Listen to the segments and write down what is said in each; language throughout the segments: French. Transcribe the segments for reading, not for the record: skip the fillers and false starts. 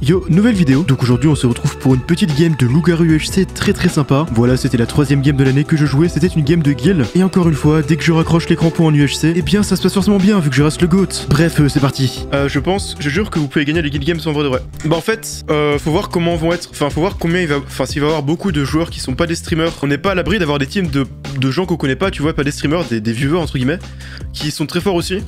Yo, nouvelle vidéo. Donc aujourd'hui on se retrouve pour une petite game de loup-garou UHC très sympa. Voilà, c'était la 3ème game de l'année que je jouais, c'était une game de guild. Et encore une fois, dès que je raccroche les crampons en UHC, eh bien ça se passe forcément bien vu que je reste le GOAT. Bref, c'est parti. Je jure que vous pouvez gagner les guild games en vrai de vrai. Bah en fait, faut voir comment vont être, faut voir combien il va, s'il va y avoir beaucoup de joueurs qui sont pas des streamers. On n'est pas à l'abri d'avoir des teams de gens qu'on connaît pas, tu vois, pas des streamers, des viewers entre guillemets, qui sont très forts aussi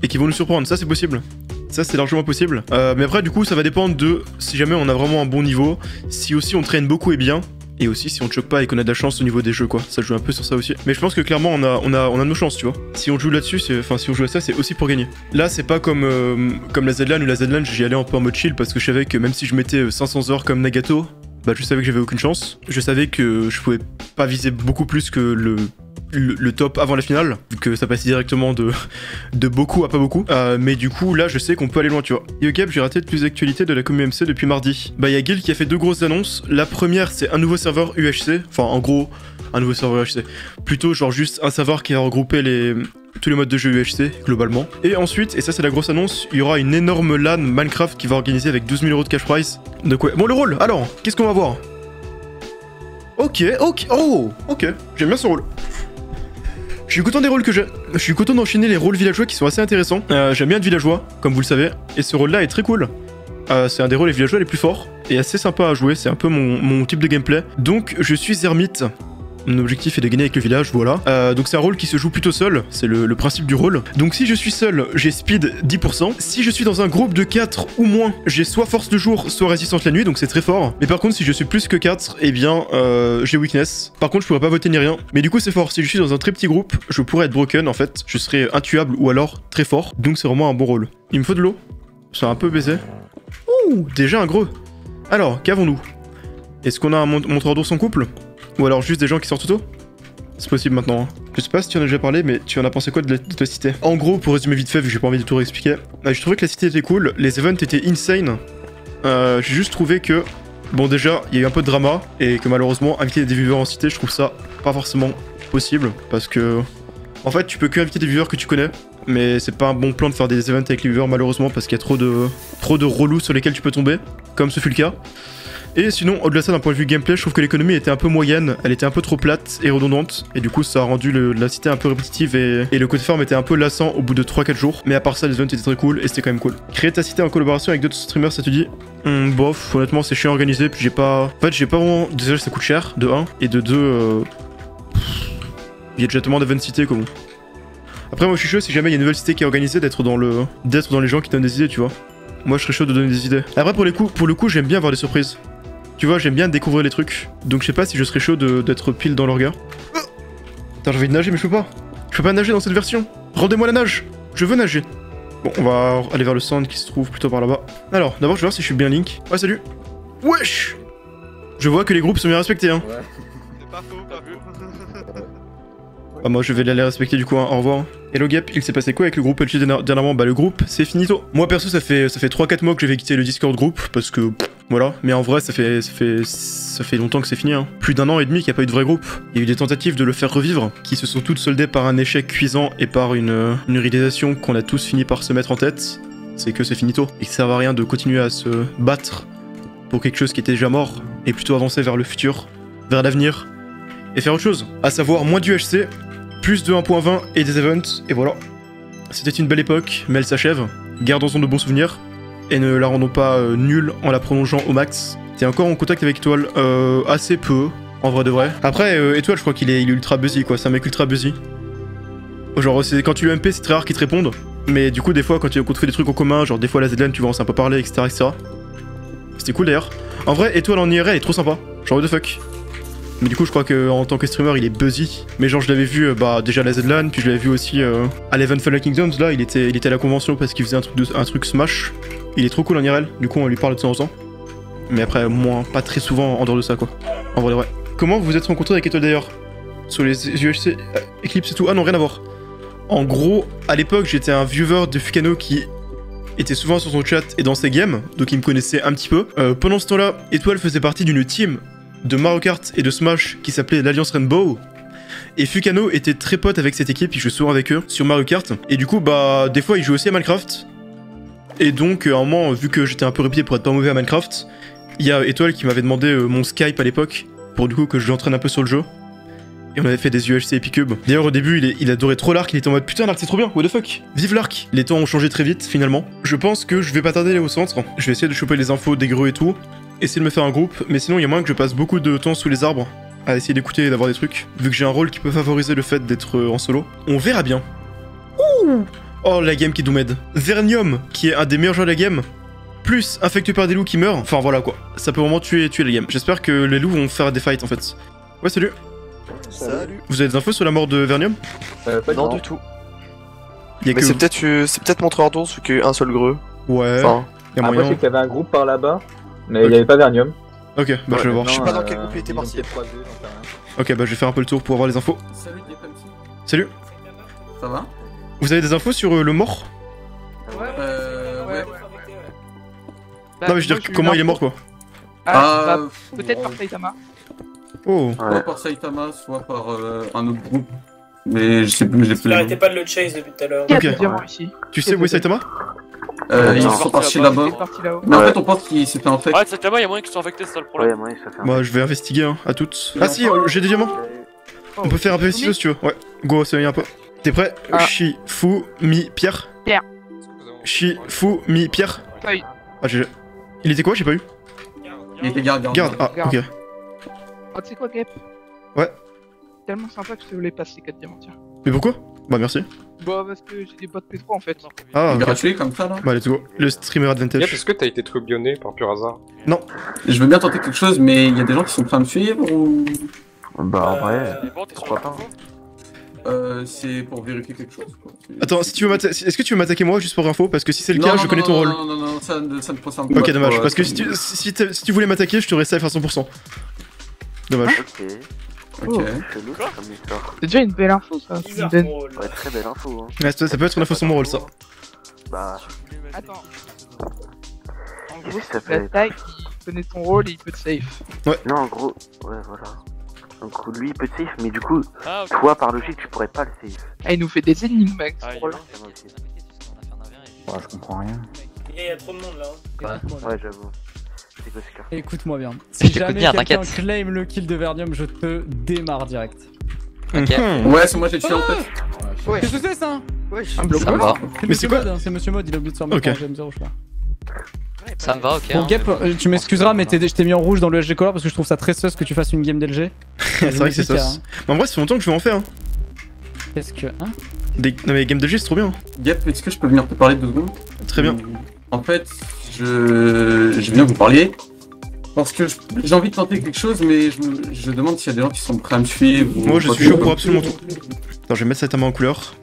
et qui vont nous surprendre. Ça c'est possible. Ça c'est largement possible. Mais après du coup ça va dépendre de si jamais on a vraiment un bon niveau, si aussi on traîne beaucoup et bien, et aussi si on ne choque pas et qu'on a de la chance au niveau des jeux quoi. Ça joue un peu sur ça aussi. Mais je pense que clairement on a de nos chances, tu vois. Si on joue là-dessus, si on joue à ça, c'est aussi pour gagner. Là c'est pas comme la Z-LAN ou la Z-LAN, j'y allais un peu en mode chill parce que je savais que même si je mettais 500 heures comme Nagato, bah je savais que j'avais aucune chance. Je savais que je pouvais pas viser beaucoup plus que le top avant la finale, vu que ça passait directement de beaucoup à pas beaucoup. Mais du coup, là, je sais qu'on peut aller loin, tu vois. Yo Cap, j'ai raté de plus d'actualités de la commu MC depuis mardi. Bah, il y a Guild qui a fait 2 grosses annonces. La première, c'est un nouveau serveur UHC. Enfin, en gros, un nouveau serveur UHC. Plutôt, genre, juste un serveur qui va regrouper tous les modes de jeu UHC, globalement. Et ensuite, et ça, c'est la grosse annonce, il y aura une énorme LAN Minecraft qui va organiser avec 12 000 € de cash prize. Donc, ouais. Bon, le rôle, alors, qu'est-ce qu'on va voir? Ok, j'aime bien ce rôle. Je suis content des rôles que j'ai. Je suis content d'enchaîner les rôles villageois qui sont assez intéressants. J'aime bien être villageois, comme vous le savez. Et ce rôle-là est très cool. C'est un des rôles les villageois les plus forts. Et assez sympa à jouer, c'est un peu mon type de gameplay. Donc je suis ermite. Mon objectif est de gagner avec le village, voilà. Donc c'est un rôle qui se joue plutôt seul, c'est le principe du rôle. Donc si je suis seul, j'ai speed 10%. Si je suis dans un groupe de 4 ou moins, j'ai soit force de jour, soit résistance la nuit, donc c'est très fort. Mais par contre, si je suis plus que 4, eh bien, j'ai weakness. Par contre, je pourrais pas voter ni rien. Mais du coup, c'est fort. Si je suis dans un très petit groupe, je pourrais être broken, en fait. Je serais intuable ou alors très fort. Donc c'est vraiment un bon rôle. Il me faut de l'eau. C'est un peu baisé. Ouh, déjà un gros. Alors, qu'avons-nous? Est-ce qu'on a un montreur d'ours en couple? Ou alors juste des gens qui sortent auto? C'est possible maintenant. Hein. Je sais pas si tu en as déjà parlé, mais tu en as pensé quoi de ta cité? En gros, pour résumer vite fait, vu que j'ai pas envie de tout réexpliquer, je trouvais que la cité était cool, les events étaient insane. J'ai juste trouvé que, bon déjà, il y a eu un peu de drama, et que malheureusement, inviter des viewers en cité, je trouve ça pas forcément possible, parce que... En fait, tu peux que inviter des viewers que tu connais, mais c'est pas un bon plan de faire des events avec les viewers malheureusement, parce qu'il y a trop de relous sur lesquels tu peux tomber, comme ce fut le cas. Et sinon, au-delà de ça, d'un point de vue gameplay, je trouve que l'économie était un peu moyenne, elle était un peu trop plate et redondante, et du coup ça a rendu la cité un peu répétitive et le côté farm était un peu lassant au bout de 3-4 jours. Mais à part ça, les events étaient très cool et c'était quand même cool. Créer ta cité en collaboration avec d'autres streamers, ça te dit? Bof, honnêtement c'est chiant organisé, puis j'ai pas... En fait j'ai pas vraiment... Déjà ça coûte cher, de 1, et de 2... Il y a déjà tellement d'events cités comment. Après moi je suis chaud si jamais il y a une nouvelle cité qui est organisée d'être dans les gens qui donnent des idées, tu vois. Moi je serais chaud de donner des idées. Après pour le coup j'aime bien avoir des surprises. Tu vois, j'aime bien découvrir les trucs. Donc je sais pas si je serais chaud d'être pile dans leur regard. Putain, j'ai envie de nager, mais je peux pas. Je peux pas nager dans cette version. Rendez-moi la nage. Je veux nager. Bon, on va aller vers le centre qui se trouve plutôt par là-bas. Alors, d'abord, je vais voir si je suis bien Link. Ouais, salut. Wesh. Je vois que les groupes sont bien respectés, hein. Ouais. C'est pas faux, pas vu. Ah, moi, je vais les respecter du coup, hein. Au revoir. Hello Gap, il s'est passé quoi avec le groupe LG dernièrement? Bah, le groupe, c'est finito. Moi, perso, ça fait 3-4 mois que j'avais quitté le Discord groupe parce que... Voilà, mais en vrai ça fait longtemps que c'est fini, hein. Plus d'1 an et demi qu'il n'y a pas eu de vrai groupe. Il y a eu des tentatives de le faire revivre, qui se sont toutes soldées par un échec cuisant et par une réalisation qu'on a tous fini par se mettre en tête, c'est que c'est finito. Et que ça sert à rien de continuer à se battre pour quelque chose qui était déjà mort, et plutôt avancer vers le futur, vers l'avenir, et faire autre chose. À savoir moins d'UHC, plus de 1.20 et des events, et voilà. C'était une belle époque, mais elle s'achève. Gardons-en de bons souvenirs. Et ne la rendons pas nulle en la prolongeant au max. T'es encore en contact avec Étoile assez peu, en vrai de vrai. Après, Étoile, je crois qu'il est ultra busy, quoi. C'est un mec ultra busy. Genre, quand tu le MP, c'est très rare qu'il te réponde. Mais du coup, des fois, quand tu fais des trucs en commun, genre des fois la Z-LAN, tu vois, on s'est un peu parlé, etc. C'était cool d'ailleurs. En vrai, Étoile en IRL est trop sympa. Genre, what the fuck. Mais du coup, je crois qu'en tant que streamer, il est busy. Mais genre, je l'avais vu déjà à la Z-LAN, puis je l'avais vu aussi à l'Event Fallen Kingdoms. Là, il était à la convention parce qu'il faisait un truc Smash. Il est trop cool en IRL, du coup on lui parle de temps en temps. Mais après, moins, pas très souvent en dehors de ça quoi. En vrai de vrai. Comment vous vous êtes rencontrés avec Étoile d'ailleurs? Sur les UHC, Eclipse et tout? Ah non, rien à voir. En gros, à l'époque, j'étais un viewer de Fukano qui était souvent sur son chat et dans ses games, donc il me connaissait un petit peu. Pendant ce temps-là, Étoile faisait partie d'une team de Mario Kart et de Smash qui s'appelait l'Alliance Rainbow. Et Fukano était très pote avec cette équipe, il jouait souvent avec eux sur Mario Kart. Et du coup, bah, des fois, il jouait aussi à Minecraft. Et donc, à un moment, vu que j'étais un peu réputé pour être pas mauvais à Minecraft, il y a Étoile qui m'avait demandé mon Skype à l'époque, pour du coup que je l'entraîne un peu sur le jeu. Et on avait fait des UHC Epicube. D'ailleurs, au début, il adorait trop l'Ark, il était en mode putain, l'Ark c'est trop bien, what the fuck. Vive l'Ark. Les temps ont changé très vite, finalement. Je pense que je vais pas tarder à aller au centre. Je vais essayer de choper les infos des greux et tout, essayer de me faire un groupe, mais sinon, il y a moyen que je passe beaucoup de temps sous les arbres à essayer d'écouter et d'avoir des trucs, vu que j'ai un rôle qui peut favoriser le fait d'être en solo. On verra bien. Ouh. Oh, la game qui m'aide. Vernium, qui est un des meilleurs joueurs de la game, plus infecté par des loups qui meurent, enfin voilà quoi. Ça peut vraiment tuer la game. J'espère que les loups vont faire des fights en fait. Ouais, salut. Salut. Vous avez des infos sur la mort de Vernium? Non du tout. Y a Mais que... c'est peut-être montreur d'ours vu qu'il y a un seul greu. Ouais, Enfin, y a Après, je moyen. sais qu'il y avait un groupe par là-bas, mais il Ok. n'y avait pas Vernium. Ok, bah je vais voir. Je sais pas dans quel groupe il était parti. Ok, bah je vais faire un peu le tour pour avoir les infos. Salut Diepamsi. Salut. Ça va? Vous avez des infos sur le mort? Ouais. Non mais je veux dire, comment il est mort quoi? Ah, Peut-être par Saitama. Oh. soit par Saitama, soit par un autre groupe. Mais je sais plus, j'ai plus les Arrêtez noms. pas de le chase depuis tout à l'heure. Il y a Ok. des diamants ici. Tu sais où est Saitama? Ils sont partis là-bas. Il est parti là-haut. Mais en fait, on pense qu'il s'est fait infecter. Ouais, Saitama, il y a moyen qu'ils soient infectés, c'est ça le problème. Bah je vais investiguer hein, à toutes. Ah si, j'ai des diamants. On peut faire un peu si tu veux. Ouais, go, ça y est un peu. T'es prêt? Ah. Shifu mi Pierre. Shifu mi Pierre. Feuille. Ah j'ai... Il était quoi? J'ai pas eu. Il était garde. Garde. Ah Garde. ok. Oh, tu sais quoi, Gap? Ouais. Tellement sympa que je te voulais passer 4 diamants, tiens. Mais pourquoi? Bah merci. Bah, parce que j'ai des bots P3 en fait. Ah ok. Gratuit comme ça là. Bah let's go. Le streamer advantage. Est-ce que t'as été troubionné par pur hasard? Je veux bien tenter quelque chose, mais il y a des gens qui sont prêts à me suivre ou. Bah en vrai, Bon, t'es sur pourquoi la pas. C'est pour vérifier quelque chose quoi. Attends, si tu veux est-ce que tu veux m'attaquer moi juste pour info? Parce que si c'est le cas, je connais ton rôle. Non, ça ne concerne pas. Ok, dommage. trop, Parce que c'est- si tu voulais m'attaquer, je t'aurais safe à 100%. Dommage. Ok, Ok. chelou Quoi comme histoire. C'est déjà une belle info ça. Ça me Bizarre donne- ton rôle. Ouais, très belle info. Hein. Ouais, ça peut être une info sur mon rôle ça. Bah, Attends. En Qu'est-ce gros, que ça si peut tu l'attaques, il connaît ton rôle et il peut te safe. non, en gros, ouais, voilà. Donc lui il peut te safe, mais du coup, Ah, ok. toi par logique tu pourrais pas le safe. Ah, il nous fait des énigmes avec Ah, ce il rôle. est Moi aussi. Ouais, je comprends rien. Il y a trop de monde là. Hein. Ouais, j'avoue. C'est quoi ce cas? Écoute-moi bien. Je Si t'écoute jamais bien, quelqu'un t'inquiète. claim le kill de Vernium, je te démarre direct. Ok. Ouais, c'est moi j'ai tué en fait. Qu'est-ce que c'est ça? Ça me va. Mais c'est quoi? C'est Monsieur Mode, il a oublié de faire Ok. mettre en GM0 je crois. Ça me va, ok. Bon hein. Gap, tu m'excuseras mais je t'ai mis en rouge dans le SG Color parce que je trouve ça très sus que tu fasses une game d'LG. C'est vrai que c'est ça. Mais en vrai, ça fait longtemps que je veux en faire. Hein. Qu'est-ce que... Hein? Non mais Game de G, c'est trop bien. Gap, est-ce que je peux venir te parler 2 secondes? Très bien. En fait, je viens vous parler parce que j'ai envie de tenter quelque chose, mais je demande s'il y a des gens qui sont prêts à me suivre. ou Moi, je quoi suis que chaud ce pour soit. absolument tout. Attends, je vais mettre cette main en couleur.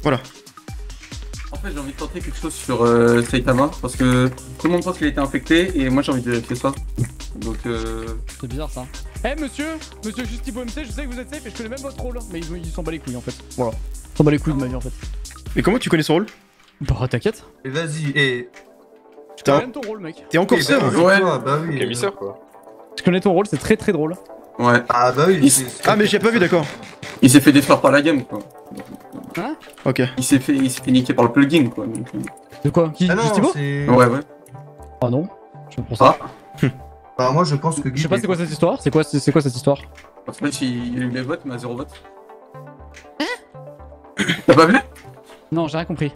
Voilà. En fait, j'ai envie de tenter quelque chose sur Saitama parce que tout le monde pense qu'il a été infecté et moi j'ai envie de vérifier ça. Donc, C'est bizarre ça. Eh monsieur Justibo MC, je sais que vous êtes safe et je connais même votre rôle. Mais ils s'en bat les couilles en fait. Voilà. Ils s'en bat les couilles de ma vie en fait. Mais comment tu connais son rôle? Bah t'inquiète. Et vas-y, et. Je connais même ton rôle mec. T'es encore sœur? Ouais. Bah oui. Émisseur quoi. Je connais ton rôle, c'est très très drôle. ouais. Ah bah oui. Ah, mais j'ai pas vu, d'accord. Il s'est fait détruire par la game quoi. Ok. Il s'est fait niquer par le plugin quoi. Donc, De quoi? Qui? Ah non, Justibo? c'est. ouais. Oh non. Je me prends ça. Bah moi je pense que Guy. Je sais pas c'est quoi cette histoire. C'est quoi cette histoire? En fait, il a eu les votes, mais à 0 vote. T'as pas vu? Non, j'ai rien compris.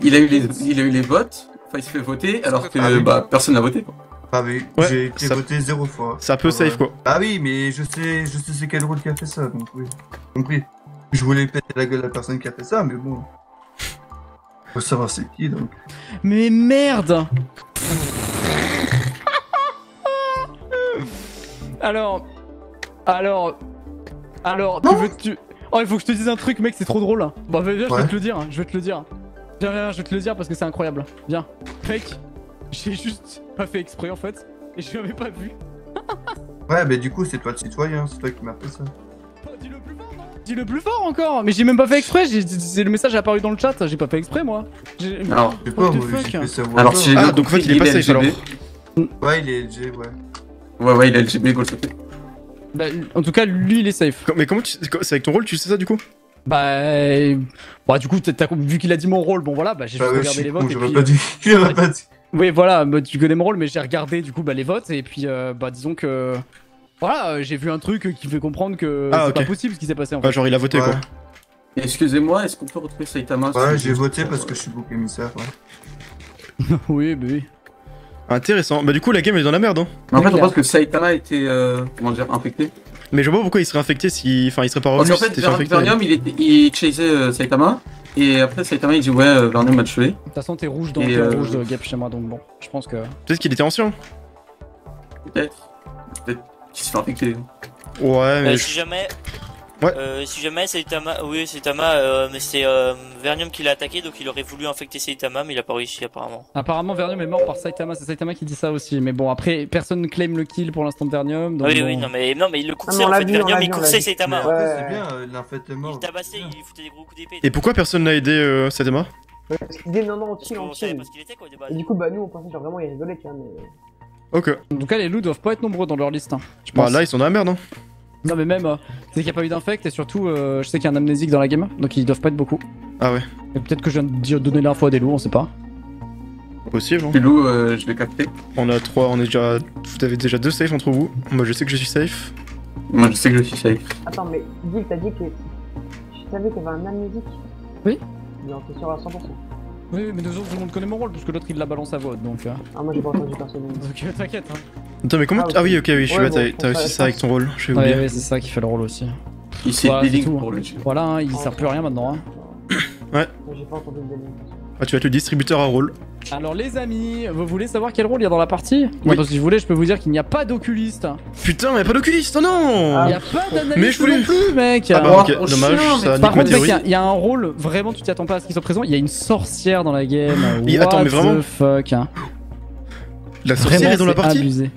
Il a eu les votes, enfin il se fait voter alors que Ah oui. bah personne n'a voté quoi. Ah oui, Ouais, j'ai été ça- voté 0 fois. C'est un peu safe quoi. Ah oui, mais je sais c'est quel rôle qui a fait ça, donc oui. Compris. Je voulais péter la gueule à la personne qui a fait ça, mais bon. Faut savoir c'est qui donc. Mais merde. Alors, oh, il faut que je te dise un truc, mec, c'est trop drôle. Bon, viens, je Ouais. vais te le dire, je vais te le dire. Viens, je vais te le dire parce que c'est incroyable. Viens. Mec, j'ai juste pas fait exprès en fait, et je l'avais pas vu. Ouais, mais du coup c'est toi le citoyen, c'est toi qui m'as fait ça. Oh, dis-le plus fort, non? Dis-le plus fort encore. Mais j'ai même pas fait exprès, c'est le message est apparu dans le chat, j'ai pas fait exprès moi. Alors, Je sais pas, What the moi fuck? j'ai fait ça. au alors hasard. si j'ai Ah, bien donc en fait, compris, il est pas safe, LGB. Ouais, il est LG, ouais. Ouais, il est LGB, go le sauter. Bah, en tout cas, lui il est safe. Mais comment tu... C'est avec ton rôle, tu sais ça du coup? Bah, du coup, vu qu'il a dit mon rôle, bon voilà, bah j'ai juste regardé les votes. Et J'aurais puis, pas dit. J'aurais pas dit. Oui, voilà, bah, tu connais mon rôle, mais j'ai regardé du coup bah, les votes et puis bah disons que voilà, j'ai vu un truc qui fait comprendre que c'est pas possible ce qui s'est passé en fait. Ah, genre il a voté quoi. Excusez-moi, est-ce qu'on peut retrouver Saitama? Ouais, j'ai voté parce que je suis bouc émissaire. Ouais. Oui, bah oui. Intéressant. Bah du coup la game elle est dans la merde hein. En fait, on pense que Saitama était comment dire infecté. Mais je vois pas pourquoi il serait infecté si. Enfin il serait pas revenu. Parce qu'en fait, Vernium il chasait Saitama. Et après Saitama il dit ouais, Vernium m'a tué. De toute façon, t'es rouge dans le rouge de Gap chez moi donc bon, je pense que. Peut-être qu'il était ancien. Peut-être qu'il se fait infecter. Ouais, mais. Si jamais. Ouais. Si jamais Saitama. Oui, Saitama, mais c'est Vernium qui l'a attaqué donc il aurait voulu infecter Saitama mais il a pas réussi apparemment. Apparemment, Vernium est mort par Saitama, c'est Saitama qui dit ça aussi. Mais bon, après, personne ne claim le kill pour l'instant de Vernium. Donc Oui, bon. oui, non mais il le coursait en fait. Vernium il coursait Saitama. Ouais, c'est bien, l'infect est mort. Il tabassait, il foutait des gros coups d'épée. Et pourquoi personne n'a aidé Saitama? Parce qu'il disait non, on kill, on kill. Parce qu'il était quoi de base. Et du coup, bah nous on pensait genre vraiment il rigolait, tu vois, mais. Ok. En tout cas, les loups doivent pas être nombreux dans leur liste. Hein, je Bah pense. là ils sont dans la merde hein. Non, mais même, c'est qu'il n'y a pas eu d'infect et surtout, je sais qu'il y a un amnésique dans la game, donc ils doivent pas être beaucoup. Ah ouais. Et peut-être que je viens de donner l'info à des loups, on sait pas. Possible. Hein. Les loups, je l'ai capté. On a 3, on est déjà. Vous avez déjà 2 safe entre vous. Moi je sais que je suis safe. Moi je sais que je suis safe. Attends, mais Gil, t'as dit que. Tu savais qu'il y avait un amnésique? Oui. Non, t'es sûr à 100%. Oui, mais nous autres, tout le monde connaît mon rôle, parce que l'autre il l'a balancé à vote, donc. Ah, moi j'ai pas entendu personne. Donc t'inquiète, hein. Attends, mais comment. Ah oui, ok, oui, je suis Ouais, là, bon, t'as réussi ça avec ton rôle, j'ai Ouais, oublié. ouais, c'est ça qui fait le rôle aussi. Il s'est Voilà, c'est déligne tout, pour hein. le tuer. Voilà, hein, il sert plus à rien maintenant. Hein. Ouais. Moi j'ai pas entendu le délire. Ah, tu vas être le distributeur à rôle. Alors les amis, vous voulez savoir quel rôle il y a dans la partie? Oui. Moi, parce que si vous voulez, je peux vous dire qu'il n'y a pas d'oculiste. Putain, mais y'a pas d'oculiste, oh non. Il n'y a pas d'analyste Mais je voulais. non plus, mec. Ah bah, ok, Oh, dommage, chien, ça Par nique ma contre, mec, théorie. il y a un rôle, vraiment, tu t'y attends pas à ce qu'il soit présent. Il y a une sorcière dans la game. Attends, mais vraiment What the fuck, hein. La sorcière Vraiment, est dans la c'est partie. abusé.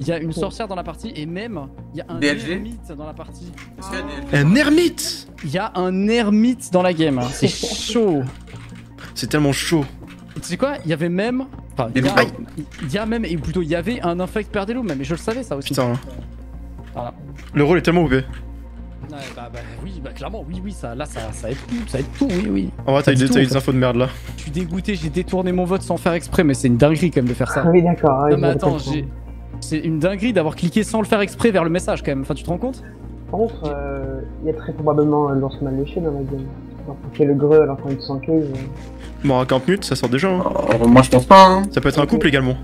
Il y a une sorcière dans la partie et même il y a un DLG? ermite dans la partie. Est-ce qu'il y a des- Un ermite. Il y a un ermite dans la game. C'est chaud. C'est tellement chaud. Tu sais quoi? Il y avait même. Enfin, Des il y a- loups. il y a même, et plutôt il y avait un infect père des loups, même, et je le savais ça aussi. Putain. Voilà. Le rôle est tellement OP. Ouais, oui, bah clairement, oui, ça aide tout, oui. En vrai, t'as eu Ça dit tout, en des fait. infos de merde là. Je suis dégoûté, j'ai détourné mon vote sans faire exprès, mais c'est une dinguerie quand même de faire ça. Ah oui, d'accord. Non mais attends, c'est une dinguerie d'avoir cliqué sans le faire exprès vers le message quand même, enfin tu te rends compte? Par contre, il y a très probablement un lance mal léché dans la game. Genre, pour qu'il y ait le greu alors qu'on est sans case. Bon, à 40 minutes, ça sort déjà. Hein. Oh, moi je pense pas. Hein. Ça peut être un couple également.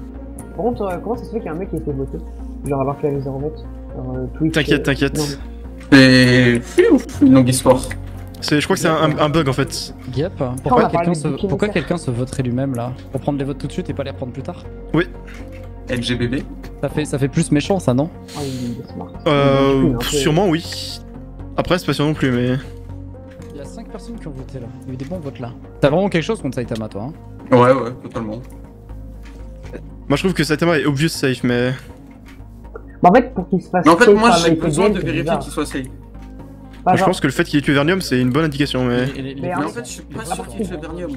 Par contre, comment ça se fait qu'il y a un mec qui a été voté? Genre alors qu'il avait 0 vote. Twitch. T'inquiète, non, t'inquiète. C'est une longue histoire. Je crois que c'est un bug en fait. Yep. on Pourquoi va parler du bouquin pourquoi de quelqu'un se voterait lui-même là? Pour prendre les votes tout de suite et pas les reprendre plus tard? LGBB. Ça fait plus méchant ça, non? Ah, il est smart. Sûrement oui. Après, c'est pas sûr non plus, mais. Il y a 5 personnes qui ont voté là. Il y a eu des bons votes là. T'as vraiment quelque chose contre Saitama toi, hein? Ouais, totalement. Moi, je trouve que Saitama est obvious safe, mais. Bah, en fait, pour qu'il se fasse. Mais en fait, safe moi par j'ai Michael besoin James, de c'est vérifier bizarre. qu'il soit safe. Pas Moi, je genre- pense que le fait qu'il ait tué Vernium, c'est une bonne indication, mais. Mais en fait, je suis pas sûr qu'il fait Vernium.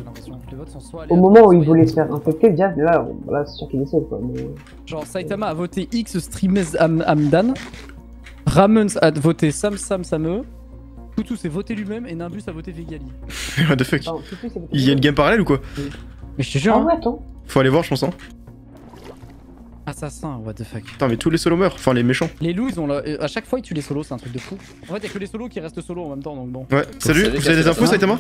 Au moment où il voulait se faire infecter, déjà, là, c'est sûr qu'il essaie quoi. Mais... Genre Saitama a voté X Streamez Amdan, Ramens a voté Sam Sameux, Tutu s'est voté lui-même et Nimbus a voté Vegali. What the fuck? Attends, Tutu, c'est Il y a une game parallèle ou quoi? Mais je te jure, Ah hein. ouais, attends. Faut aller voir, je pense. Hein. Assassin, what the fuck. Putain, mais tous les solos meurent, enfin les méchants. Les loups, ils ont à chaque fois ils tuent les solos, c'est un truc de fou. En fait, y'a que les solos qui restent solos en même temps, donc bon. Ouais, salut, vous avez des infos, Saitama?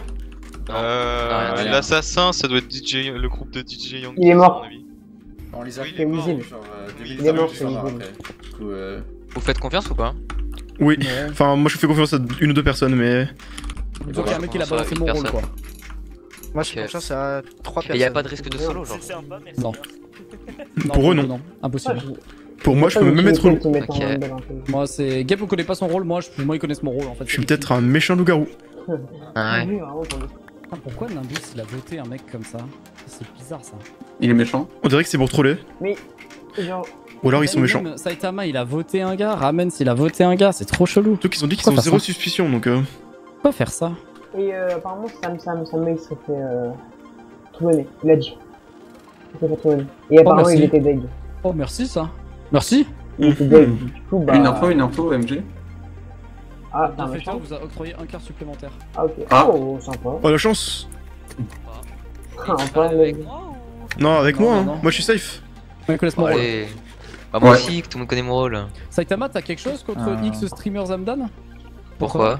rien. L'assassin, ça doit être DJ, le groupe de DJ Young. Il est mort. On les a C'est Weasel. Il est mort, c'est Weasel. Vous faites confiance ou pas? Oui. Enfin, moi je fais confiance à une ou deux personnes, mais. Il faut qu'il y ait un mec qui a balancé mon rôle quoi. Moi je fais confiance à 3 Et personnes. y'a pas de risque de solo, genre. Non. Pour eux, non. Impossible. Pour moi, je peux me mettre. Moi, c'est. Gap, on connaît pas son rôle, moi ils connaissent mon rôle en fait. Je suis peut-être un méchant loup-garou. Ah ouais. Pourquoi Nimbus il a voté un mec comme ça? C'est bizarre ça. Il est méchant. On dirait que c'est pour troller. Mais, genre. Ou alors ils sont méchants. Même Saitama il a voté un gars, Ramens il a voté un gars, c'est trop chelou. Surtout qu'ils ont dit qu'ils Pourquoi ont faire zéro ça suspicion donc. Pourquoi faire ça? Et apparemment, Sam il s'est fait tout donner. Il a dit. Il s'est fait tout donner. Et apparemment, merci. il était deg. Oh merci ça. Merci. Il était deg. Du coup, bah. Une info, MG. Ah, Le t'as un bienfaiteur méchant. vous a octroyé un quart supplémentaire. Ah, ok. Ah. Oh, sympa. Oh la chance. Ah, pas avec. Non, avec Non, moi, non, hein. non. Moi je suis safe. Ouais, connaissent mon rôle. Allez. Bah, moi Ouais. aussi, que tout le monde connaît mon rôle. Saitama, t'as quelque chose contre X streamers Zamdan? Pourquoi?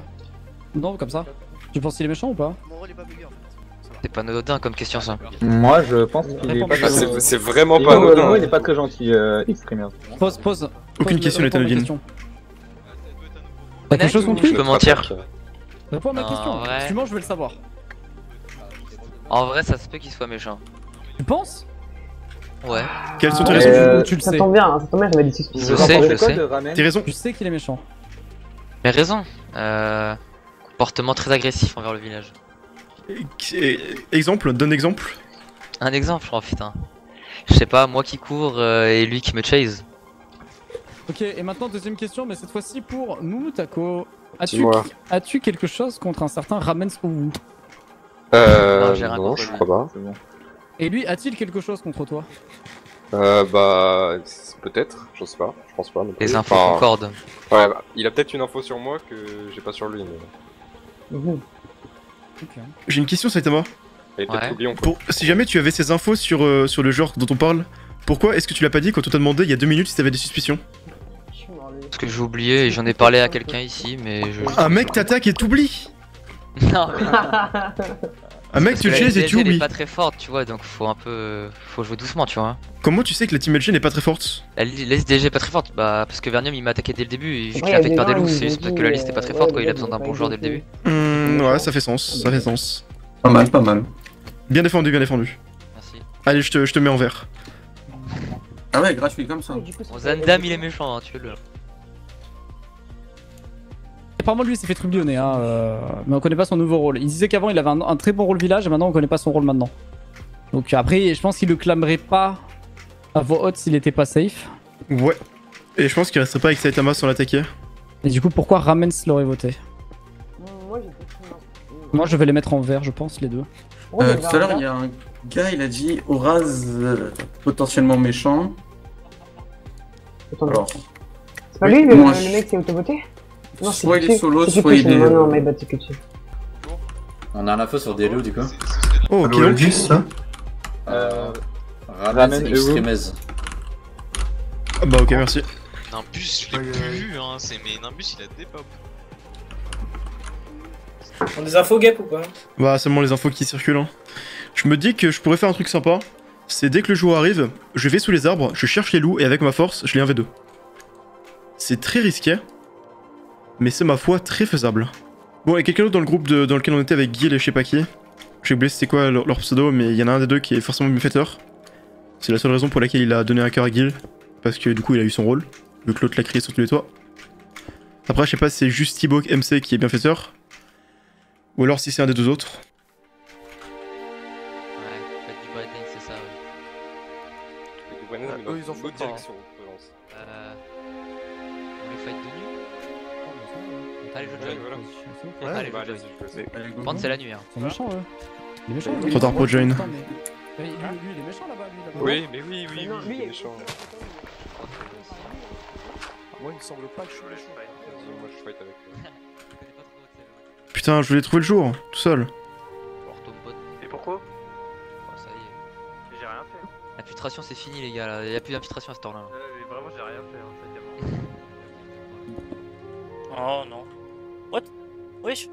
Non, comme ça. Tu penses qu'il est méchant ou pas? Mon rôle est pas bugué en fait. C'est pas anodin comme question ça. Moi, je pense qu'il est pas Ah, très c'est gentil. c'est vraiment Et pas non, anodin. non, il est pas très gentil, X-Streamer. Pose. Aucune question n'est anodine. T'as quelque chose contre Je lui? peux mentir. Réponds à ma Non, question. en vrai. Si tu mens, je vais le savoir. En vrai, ça se peut qu'il soit méchant. Tu penses? Ouais. Quelles sont tes Ouais, raisons? Tu le ça sais. tombe bien, j'avais des suspicions. Je sais, je sais. Tes raisons? Tu sais qu'il est méchant. Mais raison. Comportement très agressif envers le village. Exemple, donne exemple. Un exemple, oh putain. Je sais pas, moi qui cours et lui qui me chase. Ok, et maintenant deuxième question, mais cette fois-ci pour Momutako. Dis-moi. As-tu quelque chose contre un certain Ramens Owu? Non, j'ai rien Non, contre je lui. crois pas. Et lui, a-t-il quelque chose contre toi? Bah, peut-être, je sais pas, je pense pas. non plus. Les infos Enfin, concordent. Ouais, bah, il a peut-être une info sur moi que j'ai pas sur lui, mais. J'ai une question, Saitama. Il est peut-être tout lion, quoi. Si jamais tu avais ces infos sur le genre dont on parle, pourquoi est-ce que tu l'as pas dit quand on t'a demandé il y a 2 minutes si t'avais des suspicions? Parce que j'ai oublié et j'en ai parlé à quelqu'un ici, mais je. Un mec t'attaque et t'oublie. Non, mais. Un mec Parce te que la chase et LDG, tu elle est oublies. pas très forte, tu vois, donc faut un peu. Faut jouer doucement, tu vois. Comment tu sais que la team LG n'est pas très forte? La SDG est pas très forte, bah parce que Vernium il m'a attaqué dès le début et vu Ouais, qu'il a fait il y a perdre des des loups, gens, c'est ils juste parce ont que la dit, liste est pas très ouais, forte quand ouais, il a besoin d'un ouais, bon joueur dès le ouais. début. Ouais, ça fait sens, ça fait sens. Pas mal, pas mal. Bien défendu, bien défendu. Merci. Allez, je te mets en vert. Ah ouais, gratuit comme ça. Bon, Zandam il est méchant, hein, tuez-le. Apparemment, lui, il s'est fait trublionner, hein, mais on connaît pas son nouveau rôle. Il disait qu'avant, il avait un très bon rôle village, et maintenant, on connaît pas son rôle maintenant. Donc après, je pense qu'il le clamerait pas à voix haute s'il était pas safe. Ouais. Et je pense qu'il resterait pas avec Saitama sans l'attaquer. Et du coup, pourquoi Ramens l'aurait voté? Moi, je vais les mettre en vert, je pense, les deux. Tout à l'heure, il y a un gars, il a dit Oraz potentiellement méchant. Alors, C'est pas lui moi, le mec qui est auto-voté? Non, c'est soit il est Kuchi. solo, C'est soit Kuchi, il est. Non, my bad, c'est Kuchi. On a l'info sur Delo du coup. Oh, Allo, ok. LG, ça Ramen Extremez. Ah bah ok, merci. Nimbus, je l'ai plus vu, hein, mais Nimbus il a des pop. On a des infos gap ou pas? Bah seulement les infos qui circulent. Hein. Je me dis que je pourrais faire un truc sympa. C'est dès que le jour arrive, je vais sous les arbres, je cherche les loups et avec ma force, je les 1v2. C'est très risqué, mais c'est ma foi très faisable. Bon, et quelqu'un d'autre dans le groupe dans lequel on était avec Guil et je sais pas qui. J'ai oublié c'était quoi leur pseudo, mais il y en a un des deux qui est forcément bienfaiteur. C'est la seule raison pour laquelle il a donné un cœur à Guil, parce que du coup il a eu son rôle, vu que l'autre l'a crié sur tous les toits. Après, je sais pas si c'est juste Thibaut MC qui est bienfaiteur, ou alors si c'est un des deux autres. Ouais, faites du breading, c'est ça. Ouais. Eux, ils en font pas, direction. On les fight de nuit? Allez, je join. Voilà. Allez, Bah, je allez-y, je le sais. Par contre, c'est la nuit. Hein. Ils sont méchants, eux. Il est méchant, Trop tard pour join. Lui, il est méchant là-bas, lui, là-bas. Oui, mais oui, il est méchant. Moi, il me semble pas que je suis méchant. Vas-y, moi je fight avec toi. Putain, je voulais trouver le jour, tout seul. Et pourquoi Ça y est. J'ai rien fait. L'infiltration c'est fini les gars, là. Y a plus d'infiltration à ce temps-là. Mais vraiment, j'ai rien fait, hein, Oh non. What? Wesh.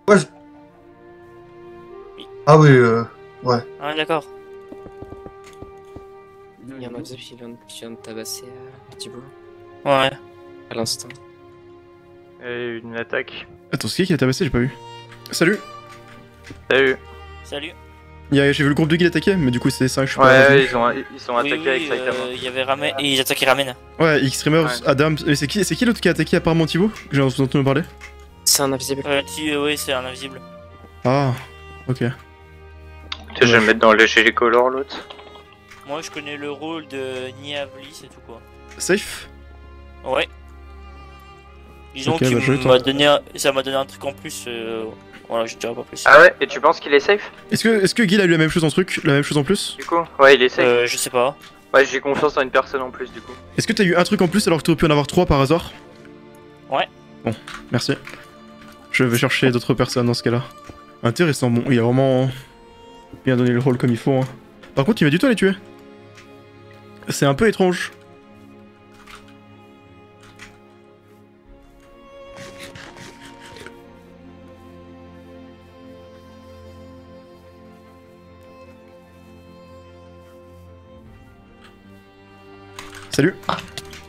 Ouais. Ah oui, ouais. Ah d'accord. Il y a un Mabzep qui vient de tabasser Thibaut. Ouais. À l'instant. Et une attaque. Attends, c'est qui a tabassé? J'ai pas vu. Salut. Salut. Salut. J'ai vu le groupe de guides attaquer, mais du coup c'est ça que je suis pas Ouais, revenu. ils sont attaqués avec Saitama. Il y avait Ramen et ils attaquaient Ramen. Ouais, X-Streamers, Adam. Et c'est qui l'autre qui a attaqué apparemment Thibaut? J'ai entendu parler. C'est un invisible. Oui, c'est un invisible. Ah, ok. Je vais me mettre dans le GG Color l'autre. Moi je connais le rôle de Niavli, c'est tout quoi. Safe? Ouais. Disons Ok, que bah, je ça m'a donné un truc en plus. Voilà, je dirais pas plus. Ah ouais, et tu penses qu'il est safe? Est-ce que Guil a eu la même chose en plus? Du coup, ouais, il est safe. Je sais pas. Ouais, j'ai confiance en une personne en plus du coup. Est-ce que t'as eu un truc en plus alors que t'aurais pu en avoir 3 par hasard? Ouais. Bon, merci. Je vais chercher d'autres personnes dans ce cas-là. Intéressant, bon, il a vraiment bien donné le rôle comme il faut. Hein. Par contre, il m'a du temps à les tuer. C'est un peu étrange. Salut.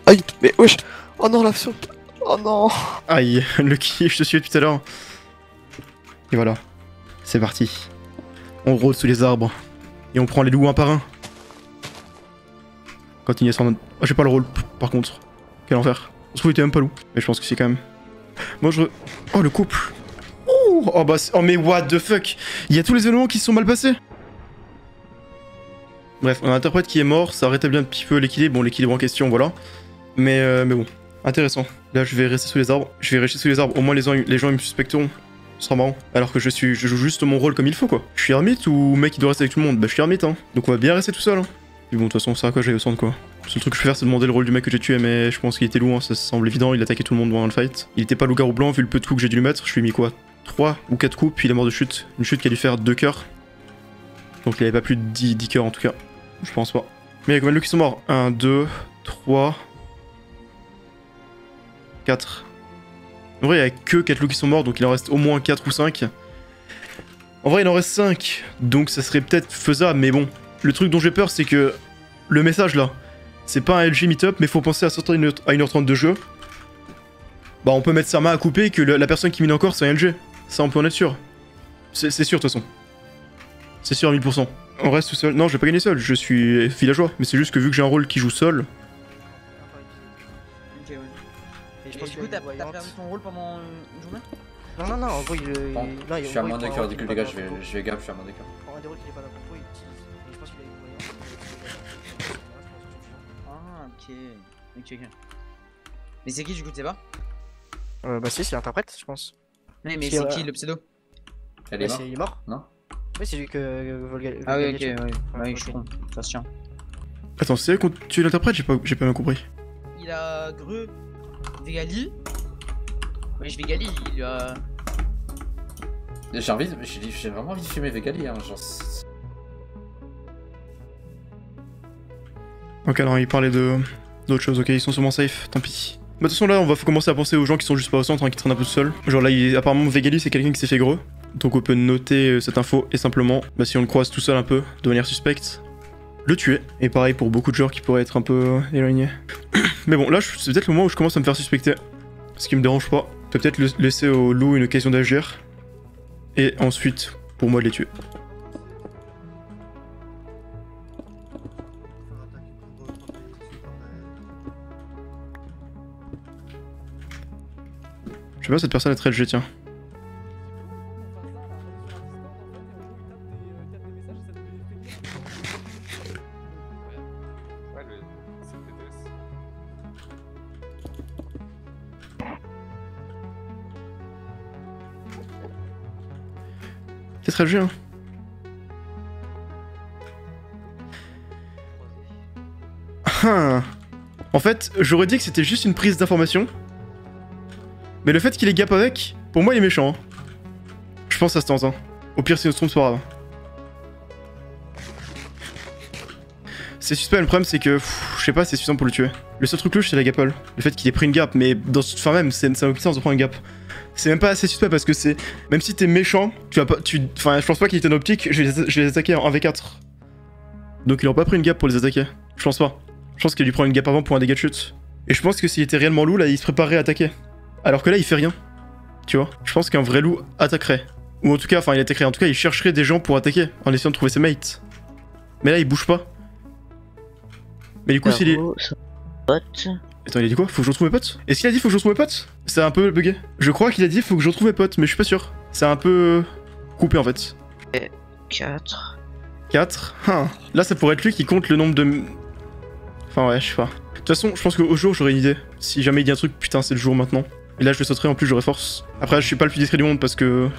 Aïe, mais wesh. Oh non, l'action. Oh non. Aïe, Lucky, je te suis depuis tout à l'heure. Et voilà. C'est parti. On rôde sous les arbres. Et on prend les loups un par un. Continuation. Oh, j'ai pas le rôle, par contre. Quel enfer. On se trouve, il était même pas loup. Mais je pense que c'est quand même. Moi, je. Oh, le couple. Oh, bah. Oh, mais what the fuck. Il y a tous les éléments qui se sont mal passés. Bref, on a un interprète qui est mort. Ça rétablit un petit peu l'équilibre. Bon, l'équilibre en question, voilà. Mais bon. Intéressant. Là, je vais rester sous les arbres. Je vais rester sous les arbres. Au moins, les gens ils me suspecteront. Ce sera marrant. Alors que je joue juste mon rôle comme il faut, quoi. Je suis ermite ou mec qui doit rester avec tout le monde? Bah, je suis ermite, hein. Donc, on va bien rester tout seul, hein. Mais bon, de toute façon, ça à quoi j'aille au centre, quoi. Le seul truc que je peux faire, c'est demander le rôle du mec que j'ai tué, mais je pense qu'il était loin, ça semble évident. Il attaquait tout le monde dans le fight. Il était pas loup-garou blanc, vu le peu de coups que j'ai dû lui mettre. Je lui ai mis quoi? 3 ou 4 coups, puis il est mort de chute. Une chute qui a dû faire 2 cœurs. Donc, il avait pas plus de 10 cœurs, en tout cas. Je pense pas. Mais il y a combien de loups qui sont morts? 1, 2, 3. 4. En vrai, il y a que 4 loups qui sont morts, donc il en reste au moins 4 ou 5. En vrai, il en reste 5, donc ça serait peut-être faisable, mais bon. Le truc dont j'ai peur, c'est que le message là, c'est pas un LG meetup, mais faut penser à sortir à 1h30 de jeu. Bah, on peut mettre sa main à couper que la personne qui mine encore, c'est un LG. Ça, on peut en être sûr. C'est sûr, de toute façon. C'est sûr à 1000%. On reste tout seul. Non, je vais pas gagner seul, je suis villageois. Mais c'est juste que vu que j'ai un rôle qui joue seul. Ok, ouais. Et je pense que du coup, t'as perdu ton rôle pendant une journée? Non, non, non, en gros, Bon, là, je suis à moins de cœur, du coup, les gars, je vais gaffe, je suis à moins de cœur. On a des rôles qui n'est pas là pour toi, je pense qu'il a eu moyen. Ah, ok. Ok, ok. Mais c'est qui, du coup, tu sais pas? Bah, si, c'est l'interprète, je pense. Oui, mais c'est qui le pseudo? Elle est morte? Il est mort? Non. Oui, c'est lui que Volga. Ah, oui, ok, oui. Oui, je suis con. Ça se tient. Attends, c'est quand tu es l'interprète, j'ai pas bien compris. Il a Greux, Vegali. Oui, je Vegali, il a. J'ai vraiment envie de fumer Vegali, hein, genre. Ok, non, il parlait d'autres choses, ok, ils sont sûrement safe, tant pis. Bah, de toute façon, là, on va commencer à penser aux gens qui sont juste pas au centre, hein, qui traînent un peu tout seuls. Genre là, apparemment, Vegali, c'est quelqu'un qui s'est fait gros. Donc on peut noter cette info et simplement, bah, si on le croise tout seul un peu, de manière suspecte, le tuer. Et pareil pour beaucoup de joueurs qui pourraient être un peu éloignés. Mais bon, là, c'est peut-être le moment où je commence à me faire suspecter. Ce qui me dérange pas. Peut-être laisser au loup une occasion d'agir. Et ensuite, pour moi, de les tuer. Je sais pas, cette personne est très LG, tiens. C'est très LG, hein. En fait, j'aurais dit que c'était juste une prise d'information. Mais le fait qu'il est gap avec, pour moi il est méchant. Hein. Je pense que ça se tente. Hein. Au pire, si on se trompe, c'est pas grave. C'est suspect, le problème c'est que, je sais pas, c'est suffisant pour le tuer. Le seul truc louche, c'est la gapple. Le fait qu'il ait pris une gap, mais dans enfin même, ça n'a aucun sens de prendre une gap. C'est même pas assez suspect parce que c'est. Même si t'es méchant, tu vas pas. Enfin, je pense pas qu'il était en optique, je vais les attaquer en 1v4. Donc il aura pas pris une gap pour les attaquer. Je pense pas. Je pense qu'il a dû prendre une gap avant pour un dégât de chute. Et je pense que s'il était réellement loup, là, il se préparerait à attaquer. Alors que là, il fait rien. Tu vois? Je pense qu'un vrai loup attaquerait. Ou en tout cas, enfin, il attaquerait. En tout cas, il chercherait des gens pour attaquer en essayant de trouver ses mates. Mais là, il bouge pas. Mais du coup, s'il est. Attends, il a dit quoi? Faut que je retrouve mes potes? Est-ce qu'il a dit faut que je retrouve mes potes? C'est un peu bugué. Je crois qu'il a dit faut que je retrouve mes potes, mais je suis pas sûr. C'est un peu coupé en fait. 4. 4. Là, ça pourrait être lui qui compte le nombre de. Enfin, ouais, je sais pas. De toute façon, je pense qu'au jour, j'aurais une idée. Si jamais il dit un truc, putain, c'est le jour maintenant. Et là, je le sauterai, en plus, j'aurai force. Après, je suis pas le plus discret du monde parce que.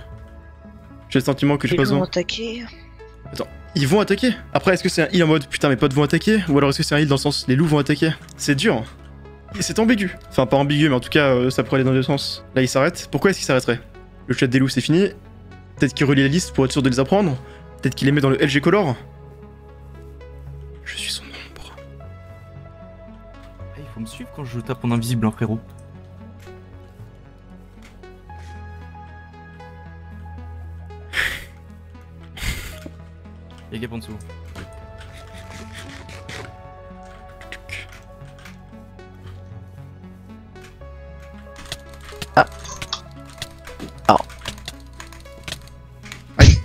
J'ai le sentiment que j'ai pas besoin. Ils vont attaquer. Attends, ils vont attaquer? Après, est-ce que c'est un heal en mode putain, mes potes vont attaquer? Ou alors est-ce que c'est un heal dans le sens les loups vont attaquer? C'est dur. C'est ambigu. Enfin, pas ambigu, mais en tout cas, ça pourrait aller dans les deux sens. Là, il s'arrête. Pourquoi est-ce qu'il s'arrêterait? Le chat des loups, c'est fini. Peut-être qu'il relie la liste pour être sûr de les apprendre. Peut-être qu'il les met dans le LG Color. Je suis son ombre. Ah, il faut me suivre quand je tape en invisible, hein, frérot. Y'a gap en dessous. Aïe.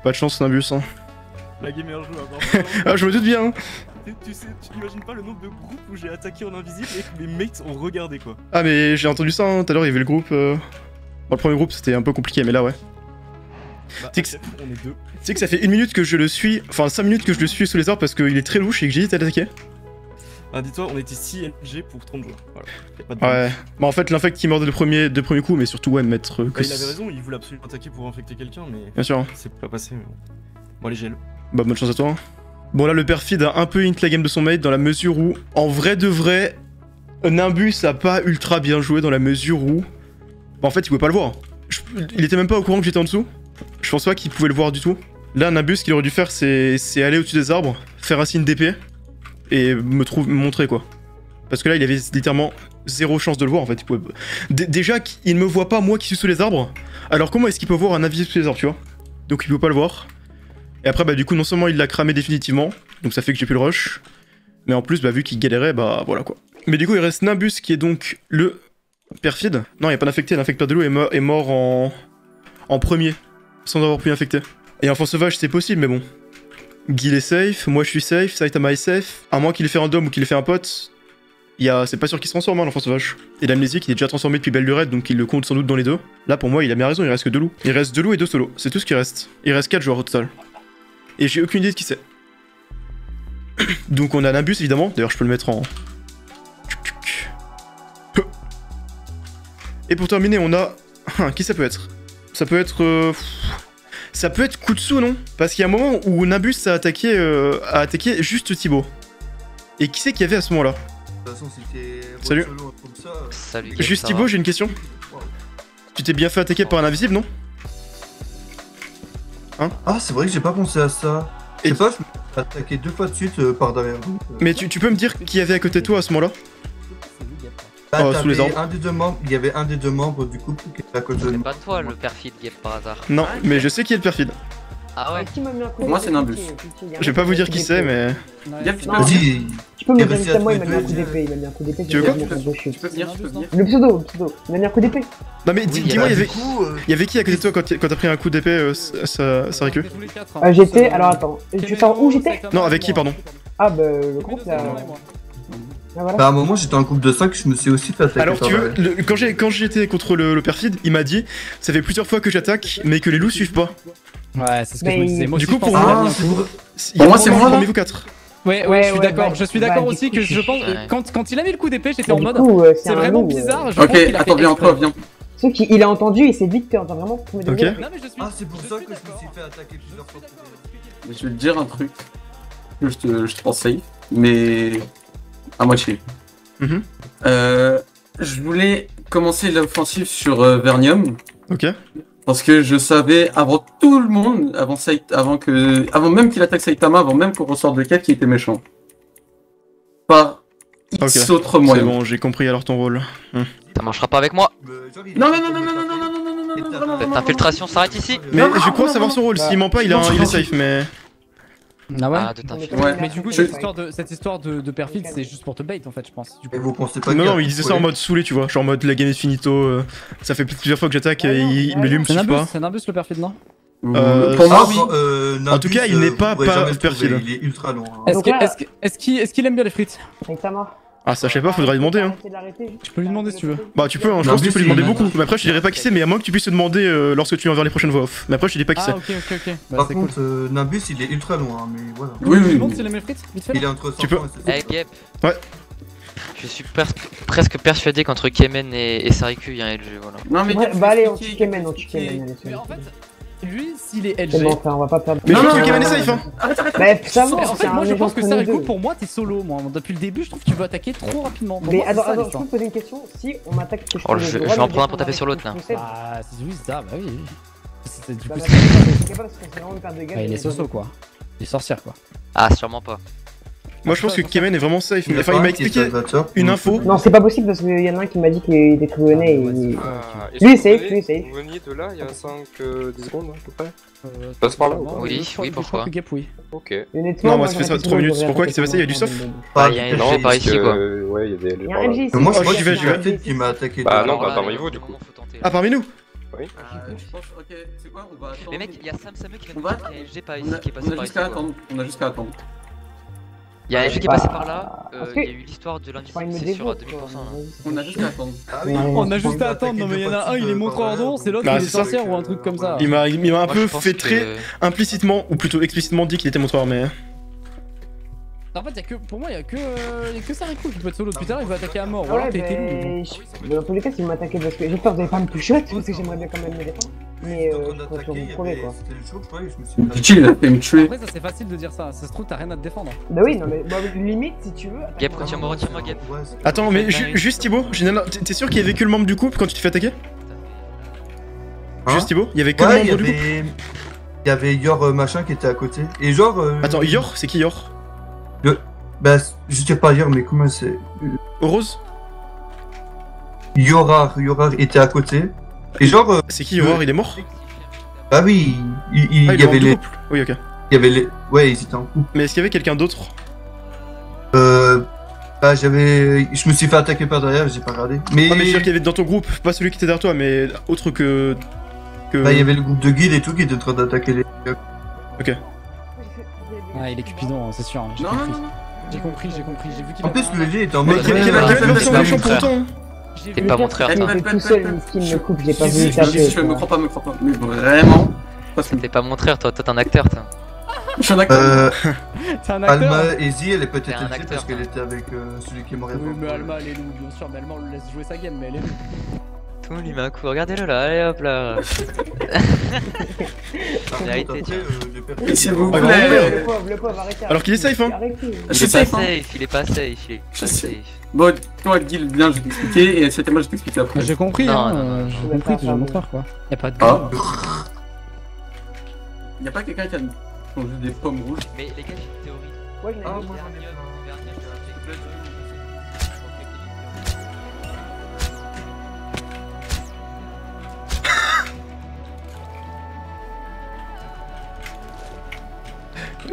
Pas de chance, Nimbus. Hein. La gamer joue encore. Ah, je me doute bien. Hein. Tu sais, tu n'imagines pas le nombre de groupes où j'ai attaqué en invisible et que mes mates ont regardé quoi. Ah, mais j'ai entendu ça, hein. Tout à l'heure, il y avait le groupe. Bon, le premier groupe, c'était un peu compliqué, mais là, ouais. Bah, tu sais on est deux. Tu sais que ça fait 1 minute que je le suis, enfin 5 minutes que je le suis sous les arbres parce qu'il est très louche et que j'hésite à l'attaquer. Ah, dis-toi, on était 6 LG pour 30 joueurs. Voilà. Pas de Ouais, bah en fait, l'infect qui mord de premier coup, mais surtout, ouais, mettre. Bah, il avait raison, il voulait absolument attaquer pour infecter quelqu'un, mais. Bien sûr. C'est pas passé, mais bon. Bon, allez, gel. Bah, bonne chance à toi. Bon, là, le perfide a un peu hint la game de son mate dans la mesure où, en vrai de vrai, Nimbus a pas ultra bien joué dans la mesure où. Bah, en fait, il pouvait pas le voir. Il était même pas au courant que j'étais en dessous. Je pense pas qu'il pouvait le voir du tout. Là, Nimbus, ce qu'il aurait dû faire, c'est aller au-dessus des arbres, faire un signe d'épée, et me montrer quoi. Parce que là, il avait littéralement zéro chance de le voir en fait. Il pouvait... Déjà, il me voit pas moi qui suis sous les arbres, alors comment est-ce qu'il peut voir un invisible sous les arbres, tu vois? Donc il peut pas le voir. Et après, bah du coup, non seulement il l'a cramé définitivement, donc ça fait que j'ai pu le rush, mais en plus, bah vu qu'il galérait, bah voilà quoi. Mais du coup, il reste Nimbus qui est donc le perfide. Non, il n'y a pas d'infecté, l'infecteur de loup est mort en premier, sans avoir pu infecter. Et enfant sauvage, c'est possible, mais bon. Gil est safe, moi je suis safe, Saitama est safe. À moins qu'il ait fait un dôme ou qu'il ait fait un pote, c'est pas sûr qu'il se transforme, hein, l'enfant sauvage. Et l'amnésique, il est déjà transformé depuis Belle Lurette, donc il le compte sans doute dans les deux. Là, pour moi, il a bien raison, il reste que 2 loups. Il reste 2 loups et 2 solos, c'est tout ce qui reste. Il reste 4 joueurs au total. Et j'ai aucune idée de qui c'est. Donc on a Nimbus, évidemment. D'ailleurs, je peux le mettre en... Et pour terminer, on a... qui ça peut être? Ça peut être... Ça peut être Kutsu, non? Parce qu'il y a un moment où Nimbus a attaqué juste Thibaut. Et qui c'est qu'il y avait à ce moment-là? De toute façon, c'était... Salut. Salut. Juste Thibaut, j'ai une question. Tu t'es bien fait attaquer par un invisible, non? Hein? Ah, c'est vrai que j'ai pas pensé à ça. Je sais pas, je me suis attaqué 2 fois de suite par derrière. Mais tu peux me dire qui y avait à côté de toi à ce moment-là? Sous les arbres. Il y avait un des deux membres du couple qui était à côté de C'est moi. pas toi le perfide Gap par hasard. Non, mais je sais qui est le perfide. Ah ouais? Pour moi, c'est Nimbus. Je vais pas vous dire qui c'est, mais... Vas-y. Tu peux me dire juste à moi, il m'a mis un coup d'épée, il m'a mis un coup d'épée. Tu veux quoi? Tu peux venir, tu peux venir. Le pseudo, il m'a mis un coup d'épée. Non mais dis-moi, il y avait qui à côté de toi quand t'as pris un coup d'épée, ça récup? J'étais... Alors attends, tu veux savoir où j'étais? Non, avec qui, pardon? Ah bah le groupe là... Ah, voilà. Bah à un moment j'étais en couple de 5, je me suis aussi fait attaquer. Alors tu veux, quand j'étais contre le perfide, il m'a dit ça fait plusieurs fois que j'attaque mais que les loups suivent pas. Ouais, c'est ce que je me disais. Moi du aussi, coup pour je moi, c'est moi parmi vous 4. Ouais, je suis d'accord. Je suis d'accord aussi que je pense quand il a mis le coup d'épée, j'étais en mode c'est vraiment bizarre. Ok, attends, viens. Sauf qu'il a entendu et c'est vite que t'entends vraiment. Ok. Ah c'est pour ça que je me suis fait attaquer plusieurs fois. Je vais te dire un truc que je te conseille, mais à moitié. Je voulais commencer l'offensive sur Vernium. Ok. Parce que je savais avant tout le monde, avant même qu'il attaque Saitama, avant même qu'on ressorte de quête, qui était méchant. Par X autres moyens. C'est bon, j'ai compris alors ton rôle. Ça marchera pas avec moi. Non. L'infiltration s'arrête ici. Mais je crois savoir son rôle. S'il ment pas, il est safe, mais. Ah ouais? Ouais. Mais du coup, cette histoire de perfide, c'est juste pour te bait en fait, je pense. Et vous pensez pas Non, il disait ça en mode saoulé, tu vois. Genre en mode la game est finito. Ça fait plusieurs fois que j'attaque et il me me suit pas. C'est Nimbus le perfide, non? Pour moi, oui. En tout cas, il n'est pas perfide. Il est ultra long. Est-ce qu'il aime bien les frites? Ah, ça je sais pas, faudra lui demander. Hein. Tu peux lui demander si tu veux. Bah, tu peux, hein, je pense que tu peux lui demander beaucoup. Mais après, je te dirai pas qui c'est, mais à moins que tu puisses te demander lorsque tu enverras les prochaines voix off. Mais après, je te dis pas qui c'est. Ah, ok. Par contre, Nimbus il est ultra long, hein, mais voilà. Oui. Tu demandes s'il aime les frites? Vite fait. Il est entre 100 Tu peux. Hey Gap. Ouais. Je suis presque persuadé qu'entre Kemen et Sariku, il y a un LG, voilà. Non, mais bah allez, on tue Kemen, allez. Mais en fait, lui s'il est C'est LG. bon, frère, on va pas perdre. Mais je pense que Kemen est safe, hein. Bah, ça va, En fait, moi je pense que Serico, pour moi, t'es solo. Moi, depuis le début, je trouve que tu veux attaquer trop rapidement. Pour Mais moi, c'est attends, ça, je peux l'histoire. te poser une question. Si on m'attaque, que je Oh, je vais en prendre un pour taper sur l'autre là. Bah, oui, c'est ça, bah oui. Du coup, Bah, c'est. c'est capable parce que c'est vraiment une perte de gaz. Il est soso quoi. Il est sorcière quoi. Ah, sûrement pas. Moi je pense que Kemen est vraiment safe. Il y a Enfin, pas il m'a un qui est expliqué salvateur. une info. Non, c'est pas possible parce qu'il y en a un qui m'a dit qu'il était tribunné et. Lui, il est safe, lui, il est safe. Vous veniez de là il y a 5-10 secondes à peu près. Passe par là ou pas? Oui, pourquoi? Ok. Honnêtement, Non, moi, moi ça fait ça 3 minutes. Pourquoi qu'est-ce qui s'est passé? Il y a du soft? Bah, il y a un LG par ici quoi. Ouais, il y a des LG Il y a par un là. LG ici. Moi, je Oh, pense j'y que vais, c'est la tête qui m'a attaqué. Bah non, Alors bah là, parmi vous du coup. faut tenter, là. Ah, parmi nous? Oui. Ok, c'est quoi? On va attendre. Mais mec, il y a Sam qui vient de On va- dire qu'il y a un LG par ici On a qui est passé par ici. jusqu'à quoi. attendre. On a jusqu'à attendre. Il y a un LG qui est passé par là. Parce Il que- y a eu l'histoire de Il l'invisible, me c'est sûr à 2000%. là. On a jusqu'à attendre. On a juste à attendre, non mais il y en a un il est montré en don, c'est l'autre Bah, il est c'est ça. sorcière ou un truc comme ça. Il m'a un Moi, peu je pense fait que- très implicitement, ou plutôt explicitement dit qu'il était montreur, mais. En fait, pour moi, il y a que Serico qui peut être solo depuis tout à l'heure, il veut attaquer à mort. Ou Ouais, alors t'es loup. mais dans tous les cas, s'il m'attaquait parce que j'ai peur de pas me toucher parce que j'aimerais bien quand même me défendre. Mais je pourrais toujours vous prouver quoi. C'était le choc, ouais, je me suis Chill, il a fait me tuer. Après, ça c'est facile de dire ça. Ça se trouve, t'as rien à te défendre. Bah oui, non mais limite si tu veux. Gap, retire-moi, Gap. Attends, mais juste Thibaut, t'es sûr qu'il y avait que le membre du couple quand tu t'es fait attaquer? Juste Thibaut, il y avait que le Ouais, il y membre du couple? avait Yor machin qui était à côté. Et genre. Attends, Yor, c'est qui Yor? Bah, je sais pas Yor, mais comment c'est. Rose? Yorar était à côté. Et genre. C'est qui Yorar? Il est mort? Ah oui, il Ah, il y est avait membre du les. couple. Oui, ok. Il y avait les. Ouais, ils étaient en couple. Mais est-ce qu'il y avait quelqu'un d'autre? Bah, j'avais. Je me suis fait attaquer par derrière, j'ai pas regardé. Mais. Ah, mais je veux dire qu'il y avait dans ton groupe, pas celui qui était derrière toi, mais autre que. Bah, il y avait le groupe de guides et tout qui était en train d'attaquer les. Ok. Ah, il est Cupidon, c'est sûr. J'ai compris. J'ai compris, j'ai vu qu'il En avait plus, un- le G était en Mais mode. quel option méchant pour autant? T'es pas mon frère, Il toi. était tout seul, miskin, le couple, j'ai pas voulu Je taper. me crois pas, mais vraiment. T'es pas mon frère, toi t'es un acteur, toi. Je suis un acteur. T'es un acteur. Alma et Zi, elle est peut-être T'es un LG acteur, parce qu'elle était avec celui qui est mort. Oui, mais Alma, elle est loup, bien sûr, mais Alma, on le laisse jouer sa game, mais elle est loup. Tout le monde lui met un coup, regardez-le là, allez hop là. Vérité, tiens. S'il vous Ah, plaît. Le pauvre, arrêtez. Alors qu'il est safe, hein. Arrêtez. Je Il suis est pas safe, hein. safe, il est pas safe, il est Je pas sais. safe. Bon, toi, Guil, bien, je vais t'expliquer, et c'était moi, je vais t'expliquer après. J'ai compris, Non, hein, non, j'ai compris, t'es mon frère quoi. Y'a pas de Ah. gueule. Y'a pas quelqu'un qui a mangé des pommes rouges? Mais les gars, j'ai une théorie. Ouais, je l'ai Ah, dit. moi j'en ai plein.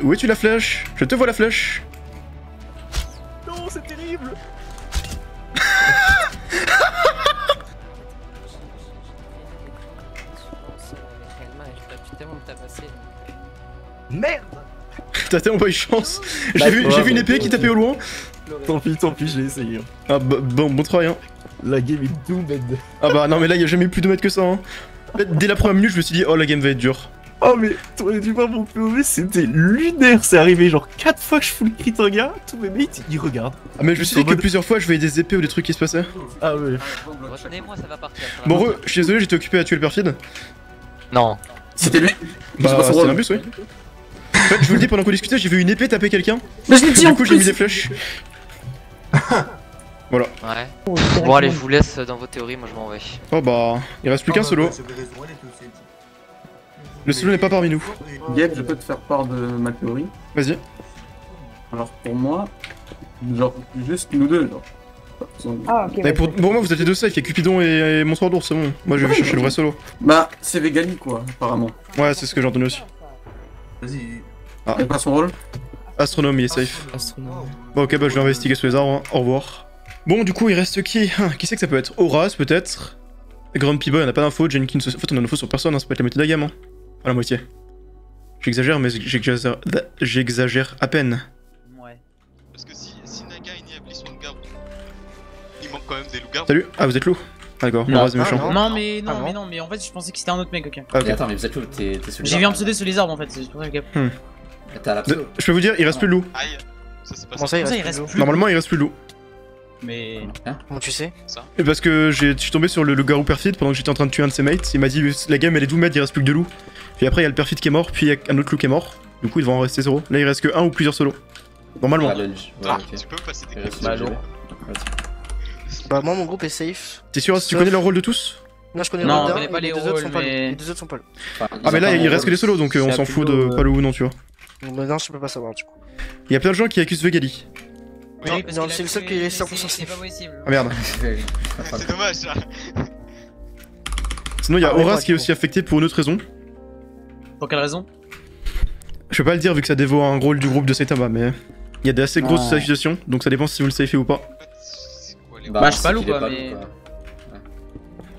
Où es-tu la flèche? Je te vois la flèche. Non, c'est terrible. Merde. T'as tellement pas eu chance. Bah, J'ai vu une épée qui tapait au loin. Tant pis, j'ai essayé. Hein. Ah bah, bon travail hein. La game est doomed. Ah bah non mais là y'a jamais eu plus de mètres que ça hein. En fait, dès la première minute je me suis dit oh la game va être dure. Oh mais t'aurais dû voir mon POV, c'était lunaire, c'est arrivé genre 4 fois que je full crit un gars, tous mes mates ils regardent. Ah mais je me suis dit que plusieurs fois je voyais des épées ou des trucs qui se passaient. Ah ouais. Retenez-moi, ça va partir. Bon re, je suis désolé j'étais occupé à tuer le perfide. Non. C'était lui. Bah pas son c'est rôle. un bus oui. En fait je vous le dis pendant qu'on discutait j'ai vu une épée taper quelqu'un. Mais je l'ai dit Du en coup j'ai mis plus. des flèches. Voilà. Ouais. Bon allez, je vous laisse dans vos théories, moi je m'en vais. Oh bah il reste plus qu'un solo. Le solo n'est pas parmi nous. Gab, je peux te faire part de ma théorie. Vas-y. Alors pour moi, genre juste nous deux, genre. Ah, ok. Mais pour moi vous êtes les deux safe, il y a Cupidon et Monstre d'ours, c'est bon. Moi je vais chercher le vrai solo. Bah, c'est Vegali quoi, apparemment. Ouais c'est ce que j'ai entendu aussi. Vas-y. Ah. C'est pas son rôle? Astronome il est safe. Bon ok bah je vais investiguer sous les arbres, hein. Au revoir. Bon du coup il reste qui? Qui c'est que ça peut être? Horace peut-être? Grumpy Boy on a pas d'infos, Jenkins aussi. En fait on a d'infos sur personne, hein. Ça peut être la moitié de la gamme hein. Enfin la moitié. J'exagère mais j'exagère à peine. Ouais. Parce que si Naga et Niabli sont loups-garous, il manque quand même des loups-garous. Salut. Ah vous êtes loup? D'accord, Horace est méchant. Non mais en fait je pensais que c'était un autre mec, ok. Ah, ok. Mais attends, mais vous êtes où? T'es sous les J'ai vu un arbres, pseudo sur les arbres en fait, c'est pour ça que je gap. T'es à la pseudo. Je peux vous dire il reste plus de loup. Aïe. Ça c'est pas Comment ça, il Comment ça, reste il reste plus plus Normalement il reste plus de loup. Mais. Comment tu sais Et parce que je suis tombé sur le loup-garou perfide pendant que j'étais en train de tuer un de ses mates. Il m'a dit la game elle est 12 mètres, il reste plus que 2 loups. Puis après il y a le perfide qui est mort, puis il y a un autre loup qui est mort. Du coup il devrait en rester 0. Là il reste que un ou plusieurs solos. Normalement. Tu peux passer des questions. Bah moi mon groupe est safe. T'es sûr, tu connais leur rôle de tous? Non, je connais Non, le on connaît pas les rôles, mais... Les deux autres sont pas là. Ah mais là il reste que des solos donc on s'en fout de pas le ou non tu vois. Bah non, je peux pas savoir du coup. Il y a plein de gens qui accusent Vegali. Oui, non, c'est le seul qui est 100% C'est safe. pas possible. Ah merde. C'est dommage ça. Sinon il y a Horace qui est aussi affecté pour une autre raison. Pour quelle raison? Je peux pas le dire vu que ça dévaut un rôle du groupe de Saitama mais... Il y a des assez grosses accusations donc ça dépend si vous le safez ou pas. Bah je suis pas loup quoi mais...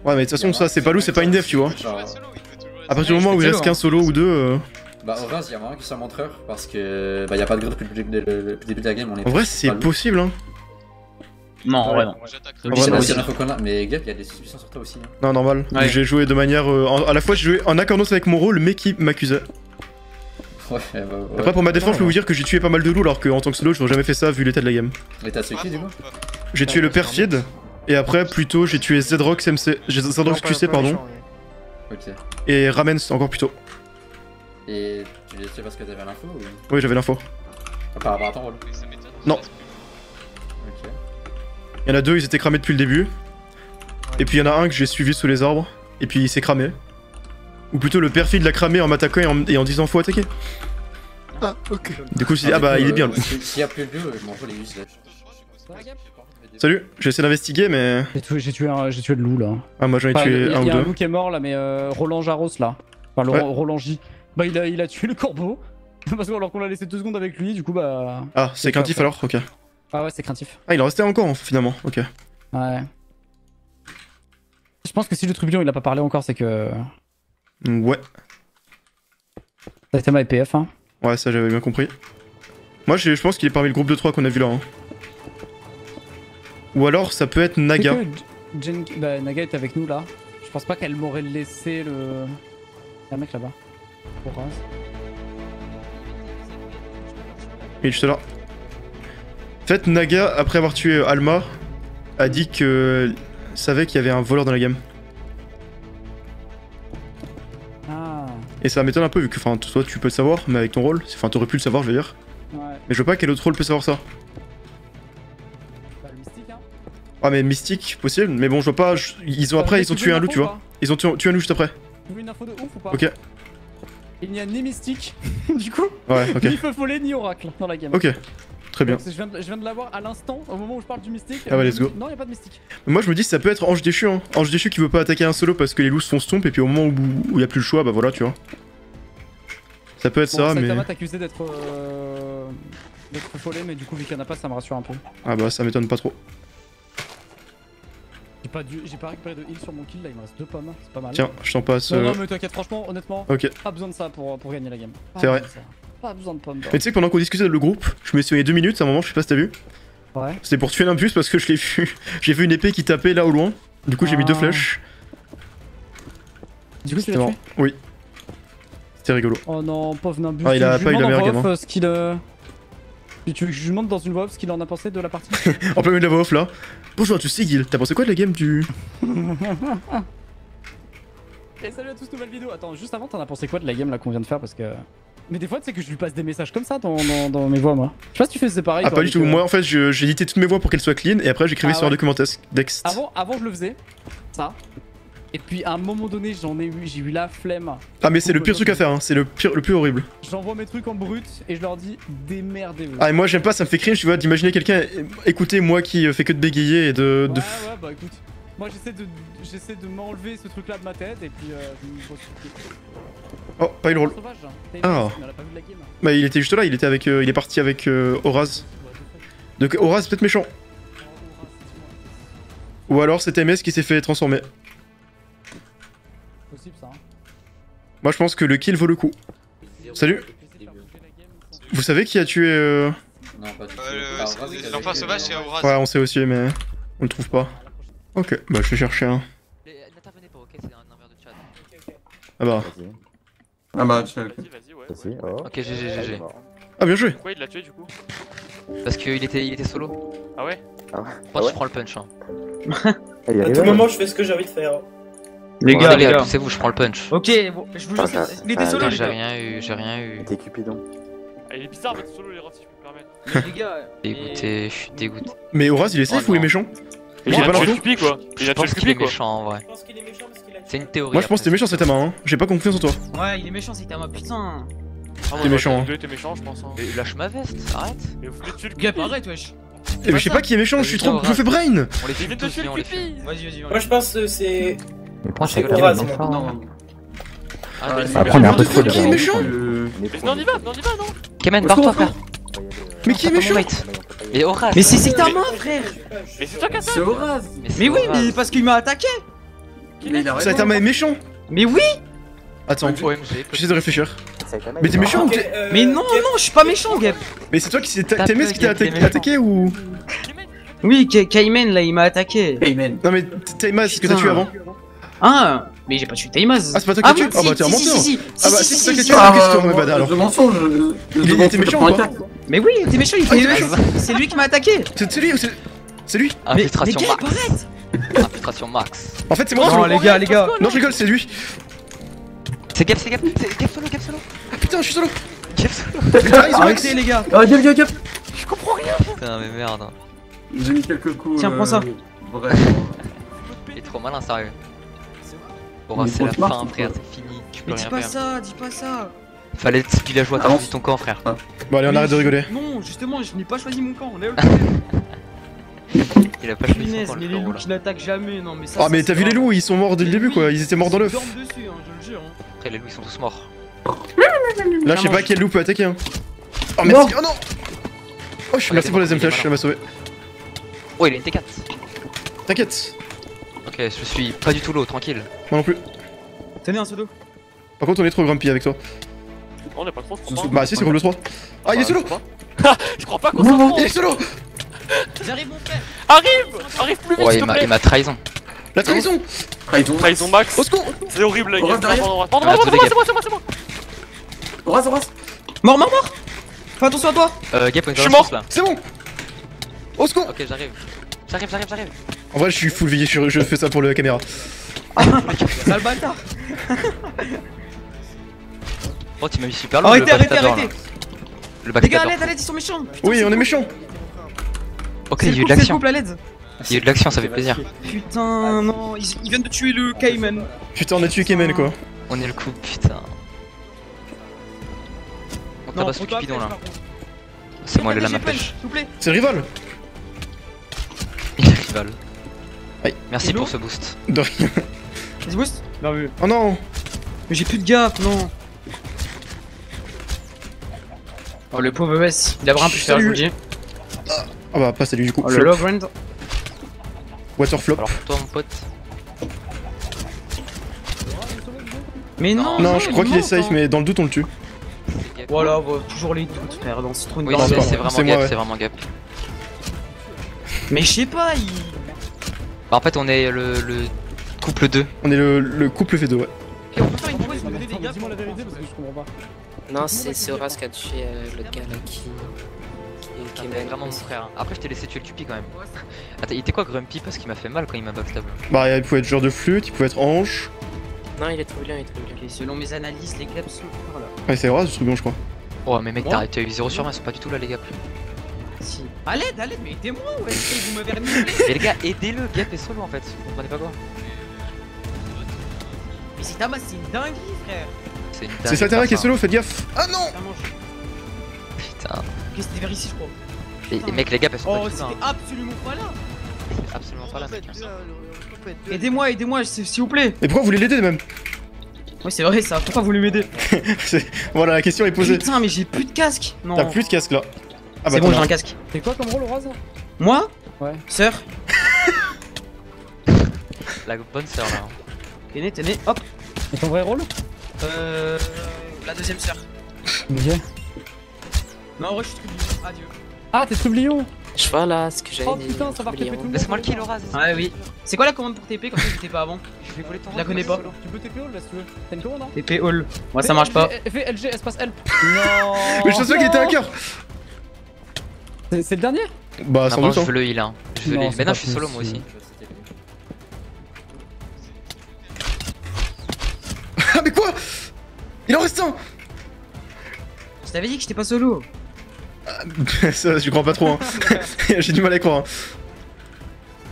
Ouais mais de toute façon ça c'est pas loup, c'est pas une def tu vois. À partir du moment où il reste qu'un solo ou deux... Bah Horace, il y a moyen qu'il soit montreur parce que bah y a pas de grille depuis le début de la game. On est en vrai c'est possible hein. Non en vrai non. C'est l'info qu'on a, mais Gap, il y a des suspicions sur toi aussi. Hein. Non normal, j'ai joué de manière... à la fois j'ai joué en accordance avec mon rôle mais qui m'accusait. Ouais, Après pour ma défense je peux vous dire que j'ai tué pas mal de loups alors qu'en tant que solo j'aurais jamais fait ça vu l'état de la game. Mais t'as tué qui du coup? J'ai tué le perfide et après plutôt j'ai tué Zedrox MC... Zedrox QC pardon. Ok. Et Ramens encore plus tôt. Et tu l'as tué parce que t'avais l'info ou... Oui j'avais l'info. Par rapport à ton rôle? Non. Ok. Il y en a deux, ils étaient cramés depuis le début. Et puis il y en a un que j'ai suivi sous les arbres. Et puis il s'est cramé. Ou plutôt le perfide l'a cramé en m'attaquant et en disant faut attaquer. Ah ok. Du coup je dis ah bah il est bien le. S'il y a plus de lieu, je m'en fous les useless. Salut, j'essaie d'investiguer mais... J'ai tué le loup là. Ah moi j'en ai tué un ou deux. Il y a un deux. loup qui est mort là mais Roland Jaros là. Enfin le Roland J. Bah il a tué le corbeau. Parce que alors qu'on l'a laissé 2 secondes avec lui du coup bah... Ah c'est craintif alors, ok. Ah ouais c'est craintif. Ah il en restait encore finalement, ok. Ouais. Je pense que si le trublion il a pas parlé encore c'est que... Ouais. Saitama et PF hein. Ouais ça j'avais bien compris. Moi je pense qu'il est parmi le groupe de 3 qu'on a vu là. Hein. Ou alors ça peut être Naga. Bah Naga est avec nous là. Je pense pas qu'elle m'aurait laissé le... Il y a un mec là-bas. Horace. Il est juste là. En fait Naga après avoir tué Alma a dit que... savait qu'il y avait un voleur dans la game. Ah. Et ça m'étonne un peu vu que enfin toi tu peux le savoir mais avec ton rôle, enfin t'aurais pu le savoir je veux dire. Ouais. Mais je vois pas quel autre rôle peut savoir ça. Bah le mystique hein. Ah mais mystique possible mais bon je vois pas, ils ont tué un loup tu vois. Ils ont tué un loup juste après. Tu veux une info de ouf ou pas? Ok. Il n'y a ni mystique du coup. Ouais ok. Ni feu follet ni oracle dans la game. Ok. Très bien. Donc, je viens de l'avoir à l'instant, au moment où je parle du mystique. Ah ouais, let's go. Non, y a pas de mystique. Mais moi je me dis ça peut être Ange Déchu, hein. Ange Déchu qui veut pas attaquer un solo parce que les loups se font stomp et puis au moment où y a plus le choix, bah voilà, tu vois. Ça peut être ça, mais... Saitama t'accusé d'être follet, mais du coup, vu qu'il y en a pas, ça me rassure un peu. Ah bah ça m'étonne pas trop. J'ai pas récupéré de heal sur mon kill, là il me reste 2 pommes, c'est pas mal. Tiens, je t'en passe... Non, mais t'inquiète, franchement, honnêtement, ok. Pas besoin de ça pour gagner la game. C'est vrai. Pas besoin de pommes. Mais tu sais que pendant qu'on discutait le groupe, je me suis soigné 2 minutes à un moment, je sais pas si t'as vu. Ouais. C'était pour tuer Nimbus parce que je l'ai vu. J'ai vu une épée qui tapait là au loin. Du coup j'ai mis 2 flèches. Du coup tu l'as tué? Oui. C'était rigolo. Oh non, pauvre Nimbus. Ah il a pas eu la meilleure game. Hein. Tu lui demandes dans une voix off ce qu'il en a pensé de la partie. En plein milieu de la voix off là. Bonjour à tous, c'est Gil. T'as pensé quoi de la game du... Et salut à tous, nouvelle vidéo. Attends, juste avant, t'en as pensé quoi de la game là qu'on vient de faire parce que... Mais des fois, tu sais que je lui passe des messages comme ça dans mes voix, moi. Je sais pas si tu fais pareil. Ah, pas du tout. Moi, en fait, j'ai édité toutes mes voix pour qu'elles soient clean et après, j'écrivais sur un document texte. Avant, je le faisais. Ça. Et puis, à un moment donné, j'ai eu la flemme. Ah, mais c'est le pire truc à faire, hein. C'est le plus horrible. J'envoie mes trucs en brut et je leur dis démerdez-vous. Ah, et moi, j'aime pas, ça me fait cringe, tu vois, d'imaginer quelqu'un écouter moi qui fait que de bégayer et de. Ouais, bah écoute. Moi, j'essaie de m'enlever ce truc là de ma tête et puis je me pose sur le pied. Oh, pas eu le rôle. Ah. Bah il était juste là, il est parti avec Horace. Donc Horace peut-être méchant. Ou alors c'était MS qui s'est fait transformer. Possible ça. Moi je pense que le kill vaut le coup. Salut. Vous savez qui a tué Non, pas du tout. L'enfant sauvage c'est Horace. Ouais on sait aussi mais on le trouve pas. Ok, bah je vais chercher un. N'intervenez pas, ok, c'est un envers de chat. Ah bah. Ah bah, tu vas-y, ouais. Ok, GG. Ah bien joué. Pourquoi il l'a tué du coup? Parce qu'il était solo. Ah ouais? Moi, je prends le punch. Hein. À tout moment, je fais ce que j'ai envie de faire. Les gars, poussez-vous, je prends le punch. Ok, bon, je vous jure, il était solo, les J'ai gars. rien eu. T'es Cupidon. Ah, il est bizarre d'être solo les rats si je peux me permettre. Les gars. Dégoûté, je suis dégoûté. Mais Horaz, il est safe ou il est méchant? Il a tué le Cupi quoi. Il a tué le Je pense qu'il est Cupi quoi. méchant en vrai. C'est une théorie. Moi je pense que t'es méchant Saitama, hein. J'ai pas confiance en toi. Ouais, il est méchant, Saitama, putain. T'es méchant. T'es méchant, je pense. Mais lâche ma veste, arrête. Mais vous voulez tuer le Gap, arrête, wesh. Eh mais je sais pas qui est méchant, je suis trop. Je fais brain. On les fume tous, on les fume. Vas-y. Moi, je pense que c'est. Mais prends C'est chacun Horaz, un moi. enfant. Après, on est un peu trop Qui est méchant? Mais non, on y va, non. Kemen, barre-toi, frère. Mais qui est méchant? Mais Horaz. Mais c'est Saitama, frère. Mais c'est toi qui as ça. C'est Horaz. Mais oui, mais parce qu'il m'a attaqué. Saitama est méchant. Mais oui. Attends, j'essaie de réfléchir. Mais t'es méchant ou t'es. Mais non, je suis pas méchant, Gap. Mais c'est toi qui s'est. T'aimes ce qui t'a attaqué ou. Oui, Kaimen là, il m'a attaqué. Kaimen. Non mais Taimaz, c'est ce que t'as tué avant. Ah, mais j'ai pas tué Taimaz. Ah, c'est pas toi qui as tué? Ah bah t'es un menteur. Ah bah si, c'est toi qui as tué, qu'est-ce que tu en bad alors? Le mensonge. Il était méchant ou pas? Mais oui, il était méchant, il était méchant. C'est lui qui m'a attaqué. C'est lui ou c'est lui? Infiltration mais max. arrête. Infiltration max. En fait c'est moi. Non, les gars. Non je rigole, c'est lui. C'est Gap solo. Ah putain, je suis solo. Gap solo. Putain, ils ont accès. Arrêtez, les gars. Ah, Gap. Je comprends rien. Putain, mais merde. J'ai mis quelques coups. Tiens, prends ça. Bref. Il est trop malin, sérieux. Bon, c'est la fin, frère, c'est fini. Tu peux Mais rien dis pas faire. ça, dis pas ça. Fallait être villageois, t'as choisi ton camp, frère. Bon allez, on arrête de rigoler. Non, justement, je n'ai pas choisi mon camp. On est au Il a pas choisi son Punaise, camp, mais le les loups frérot, là. qui n'attaquent jamais, non mais ça. Ah mais t'as vu les loups, ils sont morts dès le début quoi, ils étaient morts dans l'œuf. Ils dorment dessus, hein, je le jure. Après, les loups, ils sont tous morts. Là je sais pas quel loup peut attaquer hein. Oh merci, oh non. Oh merci pour la deuxième flash, elle m'a sauvé. Oh, il a une T4. T'inquiète. Ok, je suis pas du tout low, tranquille. Moi non plus. Tenez un pseudo. Par contre on est trop grumpy avec toi. On est pas trop, je crois pas. Bah si c'est pour le 3. Ah il est solo. Je crois pas qu'on s'en prend. Il est solo. J'arrive mon frère. Arrive plus vite Ouais, s'il te plaît. il m'a trahison. La trahison. Trahison max. Au secours. C'est horrible les gars. Horaz derrière. C'est moi. Horaz. Mort. Fais attention à toi. Gap, on est Je suis dans la mort. sauce, là. C'est bon. Au secours. Ok, j'arrive. En vrai je suis full veillé, je fais ça pour la caméra. Sale bâtard. Oh, tu m'as mis super low. Arrêtez. Le backtabber, là. Le Les gars, backtabber. à l'aide, ils sont méchants. Oui on est méchants. Ok, il y a eu de l'action. Couple à l'aide. Il y a eu de l'action, ça fait plaisir. Putain, non, ils viennent de tuer le Kaimen. Putain on a tué Kemen quoi. On est le coup, putain. On tabasse le Cupidon là. C'est moi le lame à pêche. S'il vous plaît. C'est le rival. Il est rival. Aïe. Merci pour ce boost. De rien. Vas-y, boost. Bien vu. Oh non. Mais j'ai plus de gap, non. Oh, le pauvre OS, il a vraiment pu faire, je vous le dis. Ah bah pas salut du coup. Oh, le low brand. Waterflop. Alors pour toi, mon pote. Mais non. Non je crois qu'il est safe mais dans le doute on le tue. Voilà, toujours les doutes, frère, dans ce trou de Oui, bordel. c'est vraiment C'est Gap, moi, ouais. c'est vraiment Gap. Mais je sais pas, il. Bah, en fait, on est le couple 2. On est le couple fait 2 ouais. On peut faire une pause, vous me donnez des gars. Dis-moi la vérité parce que je comprends pas. Non, c'est Horaz qui a tué l'autre gars là qui est vraiment mon frère. Après, je t'ai laissé tuer le Cupi quand même. Attends, il était quoi Grumpy? Parce qu'il m'a fait mal quand il m'a backstab. Bah il pouvait être genre de flûte, il pouvait être hanche. Non, il est trop bien, Ok, selon mes analyses, les gaps sont par là. Ouais c'est Horaz ce truc bon je crois. Oh, mais mec, Moi t'as eu 0 sur 20, ils sont pas du tout là, les gars. Si. À l'aide, mais aidez-moi, ouais, vous m'avez remis. Et les gars, aidez-le, Gap est solo en fait. Vous comprenez pas quoi? Mais c'est Tamas, c'est une dinguerie, frère. C'est une C'est dinguerie, Saitama qui est ça. solo, faites gaffe. Ah non. Ça mange. Putain. Ok, c'était vers ici, je crois. Et mec, les Gap elles sont pas Oh, du tout là. c'était absolument pas là. C'est absolument pas là, mec. Aidez-moi, s'il vous plaît. Et pourquoi vous voulez l'aider même? Ouais, c'est vrai ça, pourquoi vous voulez m'aider? Voilà, la question est posée. Putain, mais j'ai plus de casque. Non. T'as plus de casque là. Ah C'est bon, j'ai un casque. C'est quoi comme rôle, Horaz? Moi? Ouais. Sœur. La bonne sœur là. Tenez, hop. Et ton vrai rôle? La deuxième sœur. Ok. Non, en vrai, je suis trublion. Adieu. Ah, t'es trublion! Je vois là ce que j'avais Oh dit. putain, ça va taper tout le monde. Laisse-moi le kill, Horaz. Ouais, oui. C'est quoi la commande pour TP comme ça j'étais pas avant? Je vais voler ton Je la connais pas. Tu peux TP all là si tu veux. T'as une commande hein? TP all. Moi ça marche pas. Fais LG espace help. Non. Mais je te souviens qu'il était hacker. C'est le dernier? Bah, sans doute. Je veux le heal, hein. Je veux le heal. Mais non, je suis solo moi aussi. Ah, mais quoi? Il en reste un! Je t'avais dit que j'étais pas solo. Ça, je crois pas trop, hein. J'ai du mal à croire. Hein.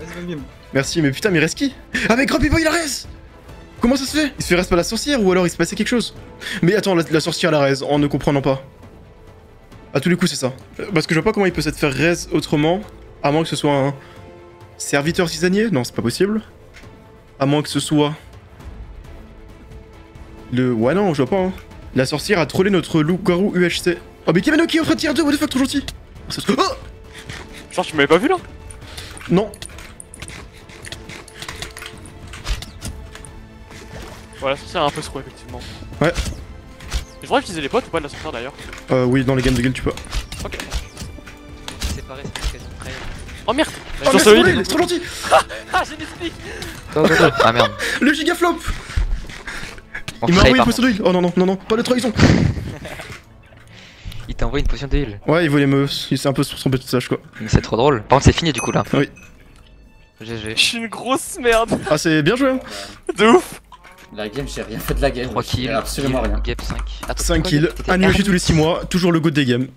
Vas-y, va mieux. Merci, mais putain, mais il reste qui? Ah, mais Grumpy Boy, il a res! Comment ça se fait? Il se fait reste pas la sorcière ou alors il se passait quelque chose? Mais attends, la sorcière la res, en ne comprenant pas. À tous les coups, c'est ça. Parce que je vois pas comment il peut se faire res autrement, à moins que ce soit un serviteur cisanier. Non, c'est pas possible. À moins que ce soit... le... Ouais, non, je vois pas, hein. La sorcière a trollé notre loup-garou UHC. Oh, mais Kevin Oki est en train de tirer 2, what the fuck, trop gentil. Oh genre, tu m'avais pas vu là? Non. Voilà, la sorcière est un peu screw, effectivement. Ouais. Je devrais utiliser les potes ou pas de la sorcière d'ailleurs? Oui, dans les games de guild, tu peux. Ok. Séparé, c'est l'occasion de trahir. Oh merde! Oh, mais c'est trop gentil! Ah, j'ai des sneaks! Ah merde. Le gigaflop! Il m'a envoyé une potion de heal. Oh non, non, non, non, pas de trahison! Il t'a envoyé une potion de heal. Ouais, il voulait me. C'est un peu sur son petit sage quoi. Mais c'est trop drôle. Par contre, c'est fini du coup là. Oui. GG. Je suis une grosse merde! Ah, c'est bien joué, hein! De ouf! La game, j'ai rien fait de la game. 3 kills, absolument rien. Gap 5. Attends, 5 kills, un UHC tous les 6 mois, toujours le goût des games.